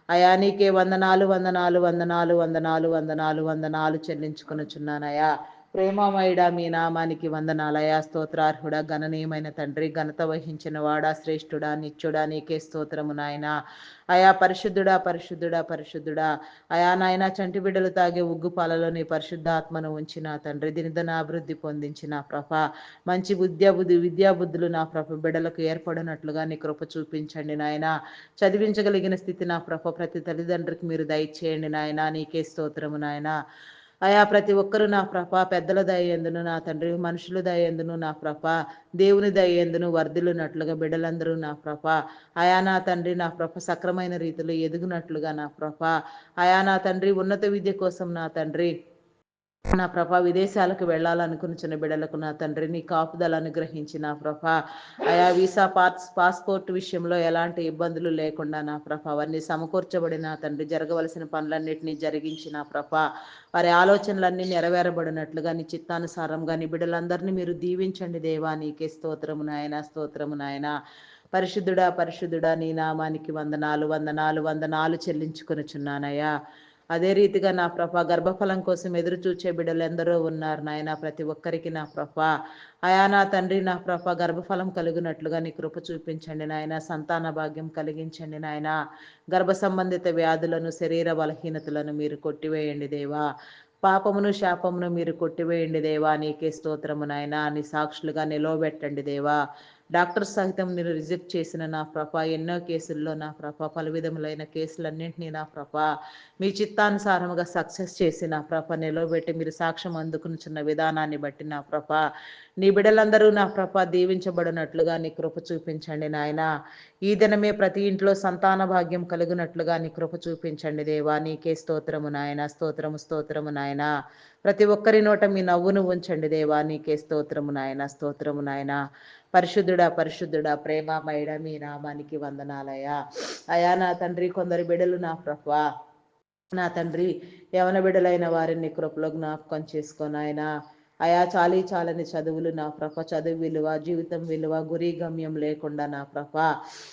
అయా నీకే వందనాలు వందనాలు వందనాలు వందనాలు వందనాలు వందనాలు చెల్లించుకొనుచున్నానయా. ప్రేమమయుడా మీ నామానికి వందనాలయా. స్తోత్రార్హుడా గణనీయమైన తండ్రి, ఘనత వహించిన వాడా, శ్రేష్ఠుడా, నిత్యుడా, నీకే స్తోత్రము నాయన. అయా పరిశుద్ధుడా పరిశుద్ధుడా పరిశుద్ధుడా. అయా నాయన చంటి బిడ్డలు తాగే ఉగ్గు పాలలో నీ పరిశుద్ధాత్మను ఉంచిన తండ్రి, దినదినాభివృద్ధి పొందించిన ప్రభ, మంచి విద్యాబుద్ధులు నా ప్రభ బిడ్డలకు ఏర్పడినట్లుగా నీ కృప చూపించండి నాయన. చదివించగలిగిన స్థితి నా ప్రభ ప్రతి తల్లిదండ్రికి మీరు దయచేయండి నాయన. నీకే స్తోత్రము నాయన. అయా ప్రతి ఒక్కరూ నా ప్రభ పెద్దల దయందును నా తండ్రి, మనుషుల దయందును నా ప్రభ, దేవుని దయందును వర్ధిల్లునట్లుగా బిడ్డలందరూ నా ప్రభ, అయా నా తండ్రి నా ప్రభ సక్రమైన రీతిలో ఎదుగునట్లుగా నా ప్రభ, అయా నా తండ్రి ఉన్నత విద్య కోసం నా తండ్రి నా ప్రభ విదేశాలకు వెళ్ళాలనుకుని చిన్న బిడ్డలకు నా తండ్రి నీ కాపుదల అనుగ్రహించి నా ప్రభ, ఆయా వీసా పాస్పోర్ట్ విషయంలో ఎలాంటి ఇబ్బందులు లేకుండా నా ప్రభ అవన్నీ సమకూర్చబడి నా తండ్రి జరగవలసిన పనులన్నింటినీ జరిగించి నా ప్రభ వారి ఆలోచనలన్నీ నెరవేరబడినట్లుగా నీ చిత్తానుసారంగా నీ బిడ్డలందరినీ మీరు దీవించండి దేవా. నీకే స్తోత్రము నాయన, స్తోత్రము నాయన. పరిశుద్ధుడా పరిశుద్ధుడా నీ నామానికి వందనాలు వందనాలు వందనాలు చెల్లించుకొనుచున్నానయ్యా. అదే రీతిగా నా ప్రభ గర్భఫలం కోసం ఎదురు చూచే బిడ్డలు ఎందరో ఉన్నారు నాయన. ప్రతి ఒక్కరికి నా ప్రభ అయా నా తండ్రి నా ప్రభ గర్భఫలం కలిగినట్లుగా నీ కృప చూపించండి నాయన. సంతాన భాగ్యం కలిగించండి నాయన. గర్భ సంబంధిత వ్యాధులను శరీర బలహీనతలను మీరు కొట్టివేయండి దేవా. పాపమును శాపమును మీరు కొట్టివేయండి దేవా. నీకే స్తోత్రము నాయన. నీ సాక్షులుగా నిలవబెట్టండి దేవా. డాక్టర్ సహితం నేను రిజెక్ట్ చేసిన నా ప్రభ ఎన్నో కేసుల్లో నా ప్రభ పలు విధములైన కేసులన్నింటినీ నా ప్రభ మీ చిత్తానుసారముగా సక్సెస్ చేసి నా ప్రభ నిలవబెట్టి మీరు సాక్ష్యం అందుకునిచున్న విధానాన్ని బట్టి నా ప్రభ నీ బిడ్డలందరూ నా ప్రభ దీవించబడినట్లుగా నీ కృప చూపించండి నాయన. ఈ దినమే ప్రతి ఇంట్లో సంతాన భాగ్యం కలిగినట్లుగా నీ కృప చూపించండి దేవా. నీకే స్తోత్రము నాయన, స్తోత్రము స్తోత్రము నాయన. ప్రతి ఒక్కరి నోట మీ నవ్వును ఉంచండి దేవా. నీకే స్తోత్రము నాయన, స్తోత్రము నాయన. పరిశుద్ధుడా పరిశుద్ధుడా ప్రేమమయుడా మీ నామానికి వందనాలయ్యా. అయా నా తండ్రి కొందరు బిడ్డలు నా ప్రభ నా తండ్రి యవన బిడ్డలైన వారిని కృపలో జ్ఞాపకం చేసుకొని ఆయన అయా చాలని చదువులు నా ప్రభ చదువు విలువ జీవితం విలువ గురి గమ్యం లేకుండా నా ప్రభ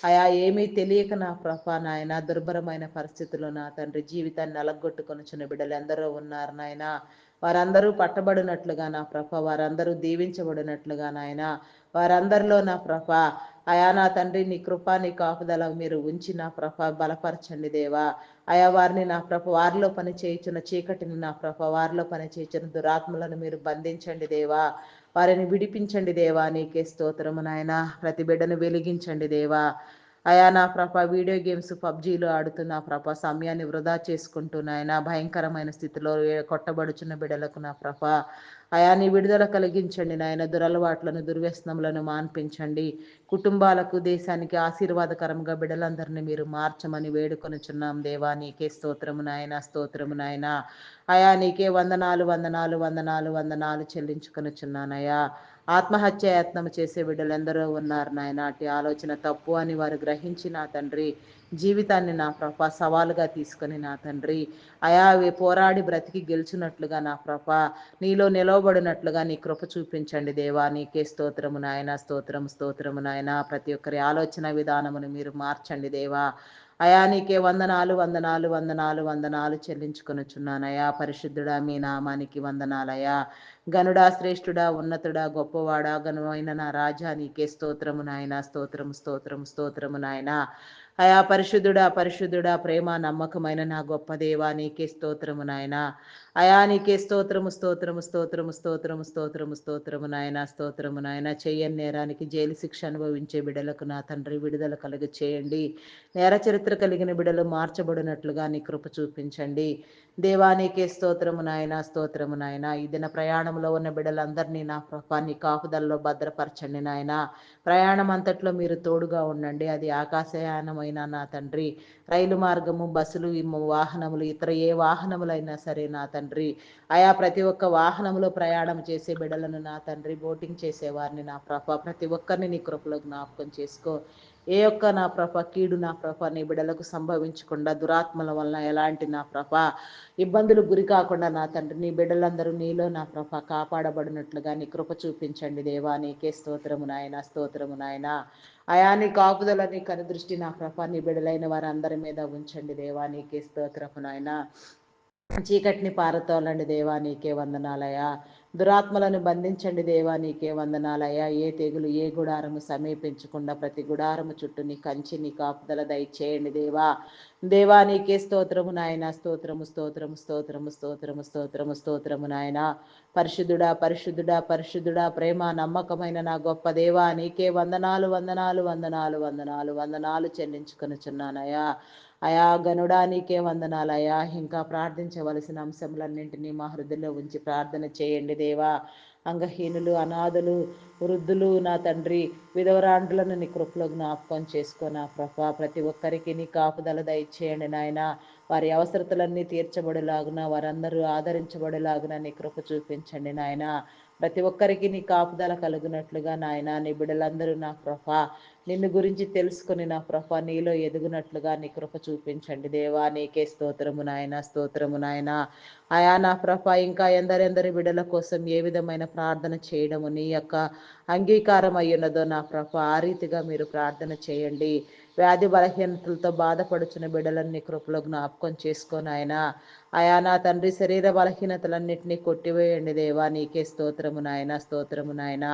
అయా ఏమీ తెలియక నా ప్రభ నాయన దుర్భరమైన పరిస్థితుల్లో నా తండ్రి జీవితాన్ని అలగొట్టుకొని చిన్న బిడ్డలు ఎందరో ఉన్నారు నాయన. వారందరూ పట్టబడినట్లుగా నా ప్రభ వారందరూ దీవించబడినట్లుగా నాయన వారందరిలో నా ప్రభ అయా నా తండ్రి నీ కృప నీ కాపుదల మీరు ఉంచి నా ప్రభ బలపరచండి దేవా. అయా వారిని నా ప్రభ వారిలో పని చేయించిన చీకటిని నా ప్రభ వారిలో పని చేయించిన దురాత్మలను మీరు బంధించండి దేవా. వారిని విడిపించండి దేవా. నీకే స్తోత్రము నాయన. ప్రతి బిడ్డను వెలిగించండి దేవా. అయా నా ప్రభ వీడియో గేమ్స్ పబ్జీలు ఆడుతున్న ప్రభ సమయాన్ని వృధా చేసుకుంటూ నాయన భయంకరమైన స్థితిలో కొట్టబడుచున్న బిడ్డలకు నా ప్రభ అయా నీ విడుదల కలిగించండి నాయన. దురలవాట్లను దుర్వ్యసనములను మాన్పించండి. కుటుంబాలకు దేశానికి ఆశీర్వాదకరంగా బిడ్డలందరినీ మీరు మార్చమని వేడుకొనుచున్నాం దేవా. నీకే స్తోత్రము నాయన, స్తోత్రము నాయన. అయా నీకే వందనాలు వందనాలు వందనాలు వందనాలు చెల్లించుకొనుచున్నానయ్యా. ఆత్మహత్య యత్నం చేసే బిడ్డలు ఎందరో ఉన్నారు నాయన. అటు ఆలోచన తప్పు అని వారు గ్రహించి నా తండ్రి జీవితాన్ని నా ప్రభ సవాలుగా తీసుకొని నా తండ్రి అయా అవి పోరాడి బ్రతికి గెలిచినట్లుగా నా ప్రభ నీలో నిలవబడినట్లుగా నీ కృప చూపించండి దేవా. నీకే స్తోత్రము నాయన, స్తోత్రము స్తోత్రము నాయన. ప్రతి ఒక్కరి ఆలోచన విధానమును మీరు మార్చండి దేవా. అయా నీకే వందనాలు వందనాలు వందనాలు వందనాలు చెల్లించుకొనుచున్నానయా. పరిశుద్ధుడా మీ నామానికి వందనాలయా. గనుడా శ్రేష్ఠుడా ఉన్నతుడా గొప్పవాడా ఘనమైన నా రాజా నీకే స్తోత్రము నాయన, స్తోత్రము స్తోత్రము స్తోత్రము నాయన. అయా పరిశుద్ధుడా పరిశుద్ధుడా ప్రేమ నమ్మకమైన నా గొప్ప దేవా నీకే స్తోత్రము నాయన. అయా నీకే స్తోత్రము స్తోత్రము స్తోత్రము స్తోత్రము స్తోత్రము స్తోత్రము నాయన, స్తోత్రము నాయన. చెయ్యని నేరానికి జైలు శిక్ష అనుభవించే బిడ్డలకు నా తండ్రి విడుదల కలుగ చేయండి. నేర చరిత్ర కలిగిన బిడ్డలు మార్చబడినట్లుగా నీ కృప చూపించండి దేవా. నీకే స్తోత్రము నాయన, స్తోత్రము నాయన. ఈ దిన ప్రయాణంలో ఉన్న బిడ్డలందరినీ నా ప్రభా నీ కాపుదల్లో భద్రపరచండి నాయన. ప్రయాణం అంతట్లో మీరు తోడుగా ఉండండి. అది ఆకాశయానమైన నా తండ్రి రైలు మార్గము బస్సులు వాహనములు ఇతర ఏ వాహనములైనా సరే నా తండ్రి అయా ప్రతి ఒక్క వాహనంలో ప్రయాణం చేసే బిడ్డలను నా తండ్రి బోటింగ్ చేసేవారిని నా ప్రభ ప్రతి ఒక్కరిని నీ కృపలో జ్ఞాపకం చేసుకో. ఏ ఒక్క నా ప్రభ కీడు నా ప్రభ నీ బిడ్డలకు సంభవించకుండా దురాత్మల వలన ఎలాంటి నా ప్రభ ఇబ్బందులు గురి కాకుండా నా తండ్రి నీ బిడ్డలందరూ నీలో నా ప్రభ కాపాడబడినట్లుగా నీ కృప చూపించండి దేవా. నీకే స్తోత్రము నాయన, స్తోత్రము నాయన. అయా నీ కాపుదల నీ కనుదృష్టి నా ప్రభ నీ బిడ్డలైన వారందరి మీద ఉంచండి దేవా. నీకే స్తోత్రము నాయన. చీకటిని పారతోలండి దేవా. నీకే వందనాలయా. దురాత్మలను బంధించండి దేవా, నీకే వందనాలయ్యా. ఏ తెగులు ఏ గుడారము సమీపించకుండా ప్రతి గుడారము చుట్టూ నీ కంచి నీ కాపుదల దయచేయండి దేవా. దేవా నీకే స్తోత్రము నాయన, స్తోత్రము స్తోత్రము స్తోత్రము స్తోత్రము స్తోత్రము స్తోత్రము నాయన. పరిశుద్ధుడా పరిశుద్ధుడా పరిశుద్ధుడా, ప్రేమ నమ్మకమైన నా గొప్ప దేవా, నీకే వందనాలు వందనాలు వందనాలు వందనాలు వందనాలు చెల్లించుకొనుచున్నానయ్యా. అయా గనుడా నీకే వందనాలయ్యా. ఇంకా ప్రార్థించవలసిన అంశములన్నింటినీ మా హృదయంలో ఉంచి ప్రార్థన చేయండి దేవా. అంగహీనులు, అనాథులు, వృద్ధులు, నా తండ్రి, విధవరాండ్రులను నీ కృపలో జ్ఞాపకం చేసుకున్న ప్రభా, ప్రతి ఒక్కరికి నీ కాపుదల దయచేయండి నాయన. వారి అవసరతలన్నీ తీర్చబడేలాగున, వారందరూ ఆదరించబడేలాగున నీ కృప చూపించండి నాయన. ప్రతి ఒక్కరికి నీ కాపుదల కలుగునట్లుగా నాయన, నీ బిడ్డలందరూ నా ప్రభా నిన్ను గురించి తెలుసుకుని నా ప్రభా నీలో ఎదుగునట్లుగా నీ కృప చూపించండి దేవా. నీకే స్తోత్రము నాయన, స్తోత్రము నాయన. అయా నా ప్రభా ఇంకా ఎందరెందరి బిడ్డల కోసం ఏ విధమైన ప్రార్థన చేయడము నీ యొక్క అంగీకారం అయ్యున్నదో నా ప్రభా, ఆ రీతిగా మీరు ప్రార్థన చేయండి. వ్యాధి బలహీనతలతో బాధపడుచున్న బిడ్డలన్నీ కృపలో జ్ఞాపకం చేసుకొని ఆయన అయా నా తండ్రి శరీర బలహీనతలన్నింటినీ కొట్టివేయండి దేవా. నీకే స్తోత్రము నాయన, స్తోత్రము నాయన.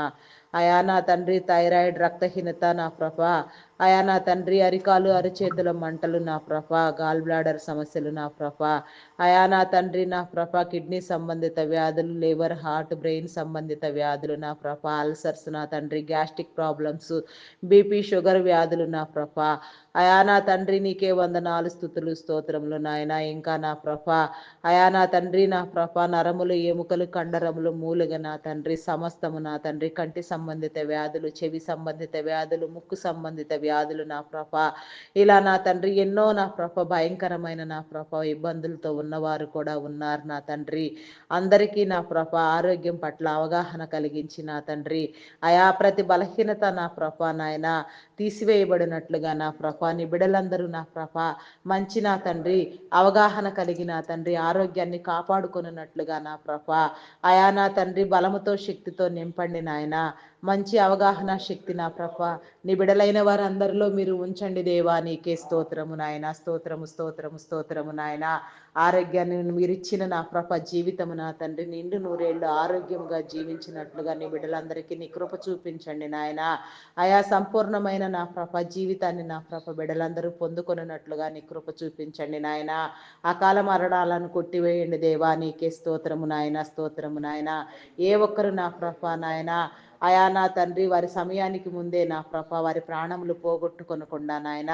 అయా నా తండ్రి థైరాయిడ్ రక్తహీనత నా ప్రభా, అయా నా తండ్రి అరికాలు అరిచేతుల మంటలు నా ప్రభా, గాల్ బ్లాడర్ సమస్యలు నా ప్రభా, అయా నా తండ్రి నా ప్రభా కిడ్నీ సంబంధిత వ్యాధులు, లివర్ హార్ట్ బ్రెయిన్ సంబంధిత వ్యాధులు నా ప్రభా, అల్సర్స్ నా తండ్రి, గ్యాస్ట్రిక్ ప్రాబ్లమ్స్, బీపీ షుగర్ వ్యాధులు నా ప్రభా, అయా నా తండ్రి నీకే వందనాలు స్తుతులు స్తోత్రములు నాయన. ఇంకా నా ప్రభా అయా నా తండ్రి నా ప్రభా నరములు ఎముకలు కండరములు మూలుగ నా తండ్రి సమస్తము నా తండ్రి, కంటి సంబంధిత వ్యాధులు, చెవి సంబంధిత వ్యాధులు, ముక్కు సంబంధిత వ్యాధులు నా ప్రభా, ఇలా నా తండ్రి ఎన్నో నా ప్రభ భయంకరమైన నా ప్రభ ఇబ్బందులతో ఉన్నవారు కూడా ఉన్నారు నా తండ్రి. అందరికీ నా ప్రభ ఆరోగ్యం పట్ల అవగాహన కలిగించి నా తండ్రి అయా ప్రతి బలహీనత నా ప్రభ నాయన తీసివేయబడినట్లుగా నా ప్రభ నీ బిడలందరూ నా ప్రభ మంచి నా తండ్రి అవగాహన కలిగి నా తండ్రి ఆరోగ్యాన్ని కాపాడుకొనున్నట్లుగా నా ప్రభ అయా నా తండ్రి బలముతో శక్తితో నింపండి నాయన. మంచి అవగాహన శక్తి నా ప్రభ నీ బిడలైన వారందరిలో మీరు ఉంచండి దేవా. నీకే స్తోత్రము నాయన, స్తోత్రము స్తోత్రము స్తోత్రము నాయన. ఆరోగ్యాన్ని మీరు ఇచ్చిన నా ప్రభ జీవితము నా తండ్రి నిండు నూరేళ్లు ఆరోగ్యంగా జీవించినట్లుగా నీ బిడ్డలందరికీ నీ కృప చూపించండి నాయన. ఆయా సంపూర్ణమైన నా ప్రభ జీవితాన్ని నా ప్రభ బిడ్డలందరూ పొందుకొనున్నట్లుగా నీ కృప చూపించండి నాయన. అకాల మరణాలను కొట్టివేయండి దేవా. నీకే స్తోత్రము నాయన, స్తోత్రము నాయన. ఏ ఒక్కరు నా ప్రభ నాయన అయా నా తండ్రి వారి సమయానికి ముందే నా ప్రభ వారి ప్రాణములు పోగొట్టుకొనకుండా నాయన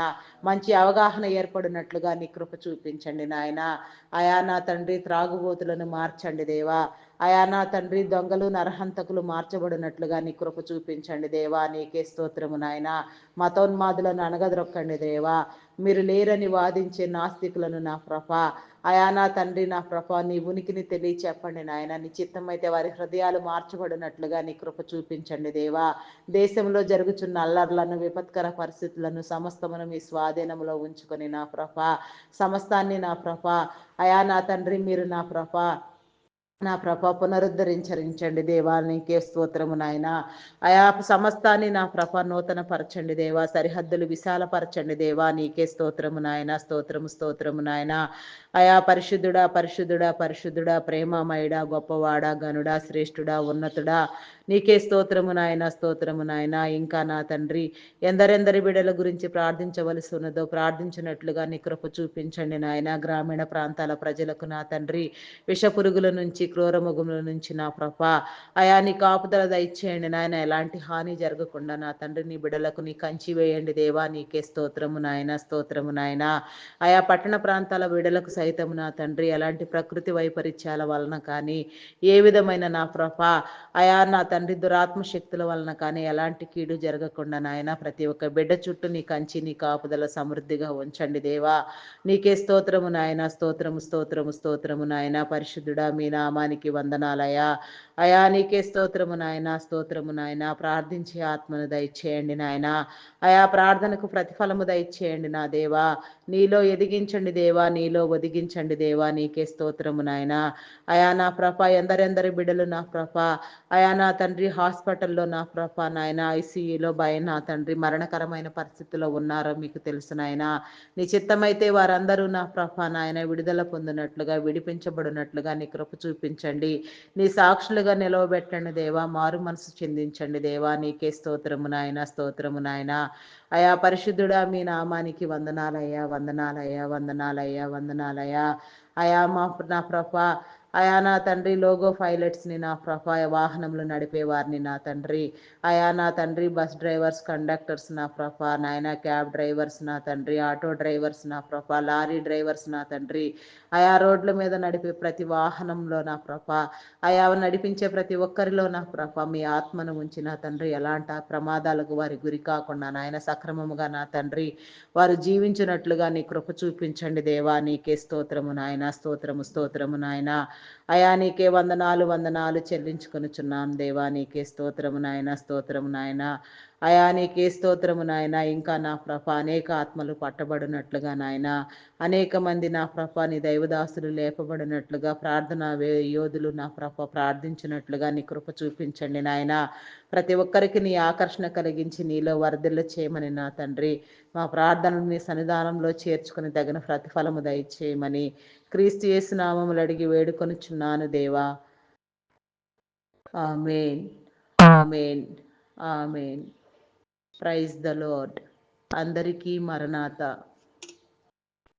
మంచి అవగాహన ఏర్పడినట్లుగా నీ కృప చూపించండి నాయన. అయా నా తండ్రి త్రాగుబోతులను మార్చండి దేవా. అయా నా తండ్రి దొంగలు నరహంతకులు మార్చబడినట్లుగా నీ కృప చూపించండి దేవా. నీకే స్తోత్రము నాయన. మతోన్మాదులను అనగదొక్కండి దేవా. మీరు లేరని వాదించే నాస్తికులను నా ప్రభ అయా నా తండ్రి నా ప్రభ నీ ఉనికిని తెలియచెప్పండి నాయన. నీ చిత్తమైతే వారి హృదయాలు మార్చబడినట్లుగా నీ కృప చూపించండి దేవా. దేశంలో జరుగుచున్న అల్లర్లను విపత్కర పరిస్థితులను సమస్తమును మీ స్వాధీనంలో ఉంచుకొని నా ప్రభ సమస్తాన్ని నా ప్రభ అయా నా తండ్రి మీరు నా ప్రభ పునరుద్ధరించరించండి దేవా. నీకే స్తోత్రము నాయన. అయా సమస్తాన్ని నా ప్రభ నూతన పరచండి దేవా. సరిహద్దులు విశాలపరచండి దేవా. నీకే స్తోత్రము నాయన, స్తోత్రము స్తోత్రము నాయన. అయా పరిశుద్ధుడా పరిశుద్ధుడా పరిశుద్ధుడా ప్రేమమయుడా గొప్పవాడా గనుడా శ్రేష్ఠుడా ఉన్నతుడా నీకే స్తోత్రము నాయన, స్తోత్రము నాయన. ఇంకా నా తండ్రి ఎందరెందరి బిడల గురించి ప్రార్థించవలసి ఉన్నదో ప్రార్థించినట్లుగా నీ కృప చూపించండి నాయన. గ్రామీణ ప్రాంతాల ప్రజలకు నా తండ్రి విషపురుగుల నుంచి క్రూరముగుముల నుంచి నా ప్రభ అయా నీ కాపుదల దయచేయండి నాయన. ఎలాంటి హాని జరగకుండా నా తండ్రి నీ బిడలకు నీ కంచి వేయండి దేవా. నీకే స్తోత్రము నాయన, స్తోత్రము నాయన. ఆయా పట్టణ ప్రాంతాల బిడలకు సైతం నా తండ్రి ఎలాంటి ప్రకృతి వైపరీత్యాల వలన కానీ ఏ విధమైన నా ప్రభ అయా నా తండ్రి దురాత్మ శక్తుల వలన కానీ ఎలాంటి కీడు జరగకుండా నాయన ప్రతి ఒక్క బిడ్డ చుట్టూ నీ కంచి నీ కాపుదల సమృద్ధిగా ఉంచండి దేవా. నీకే స్తోత్రము నాయన, స్తోత్రము స్తోత్రము స్తోత్రము నాయన. పరిశుద్ధుడా మీ నామానికి వందనాలయా. అయా నీకే స్తోత్రము నాయన, స్తోత్రము నాయన. ప్రార్థించే ఆత్మను దయచేయండి నాయన. అయా ప్రార్థనకు ప్రతిఫలము దయచేయండి నా దేవా. నీలో ఎదిగించండి దేవా. నీలో తొలగించండి దేవా, నీకే స్తోత్రము నాయన. అయా నా ప్రభ, ఎందరెందరి బిడ్డలు నా ప్రభ, అయా నా తండ్రి హాస్పిటల్లో నా ప్రభ నాయన, ఐసీయూలో నా తండ్రి మరణకరమైన పరిస్థితిలో ఉన్నారో మీకు తెలుసు నాయన. నీ చిత్తమైతే వారందరూ నా ప్రభ నాయన విడుదల పొందినట్లుగా, విడిపించబడినట్లుగా నీ కృప చూపించండి. నీ సాక్షులుగా నిలవబెట్టండి దేవా, మారు మనసు చెందించండి దేవా, నీకే స్తోత్రము నాయన, స్తోత్రము నాయన. అయా పరిశుద్ధుడా, మీ నామానికి వందనాలయ్యా, వందనాలయ్యా, వందనాలయ్యా, వందనాలయ్యా. అయా నా ప్రభ, అయా నా తండ్రి లోగో పైలట్స్ని నా ప్రభ, వాహనములు నడిపే వారిని నా తండ్రి, అయా నా తండ్రి బస్ డ్రైవర్స్, కండక్టర్స్ నా ప్రభ నాయన, క్యాబ్ డ్రైవర్స్ నా తండ్రి, ఆటో డ్రైవర్స్ నా ప్రభ, లారీ డ్రైవర్స్ నా తండ్రి, ఆయా రోడ్ల మీద నడిపే ప్రతి వాహనంలో నా ప్రభ, ఆయా నడిపించే ప్రతి ఒక్కరిలో నా ప్రభ మీ ఆత్మను ఉంచి నా తండ్రి, ఎలాంటి ప్రమాదాలకు వారి గురి కాకుండా నాయన సక్రమముగా నా తండ్రి వారు జీవించినట్లుగా నీ కృప చూపించండి దేవా, నీకే స్తోత్రము నాయన, స్తోత్రము, స్తోత్రము నాయన. అయా నీకే వందనాలు, వందనాలు చెల్లించుకొనుచున్నాం దేవా, నీకే స్తోత్రము నాయన, స్తోత్రము నాయన. అయా నీకే స్తోత్రము నాయన. ఇంకా నా ప్రభ అనేక ఆత్మలు పట్టబడినట్లుగా నాయన, అనేక మంది నా ప్రభ నీ దైవదాసులు లేపబడినట్లుగా, ప్రార్థన యోధులు నా ప్రభ ప్రార్థించినట్లుగా నీ కృప చూపించండి నాయన. ప్రతి ఒక్కరికి నీ ఆకర్షణ కలిగించి నీలో వరదలు చేయమని నా తండ్రి, మా ప్రార్థనలు నీ సన్నిధానంలో చేర్చుకుని తగిన ప్రతిఫలము దయచేయమని క్రీస్తు యేసు నామములు అడిగి వేడుకొనుచున్నాను దేవా. Amen, amen, amen. Praise the lord. అందరికీ మరణాత.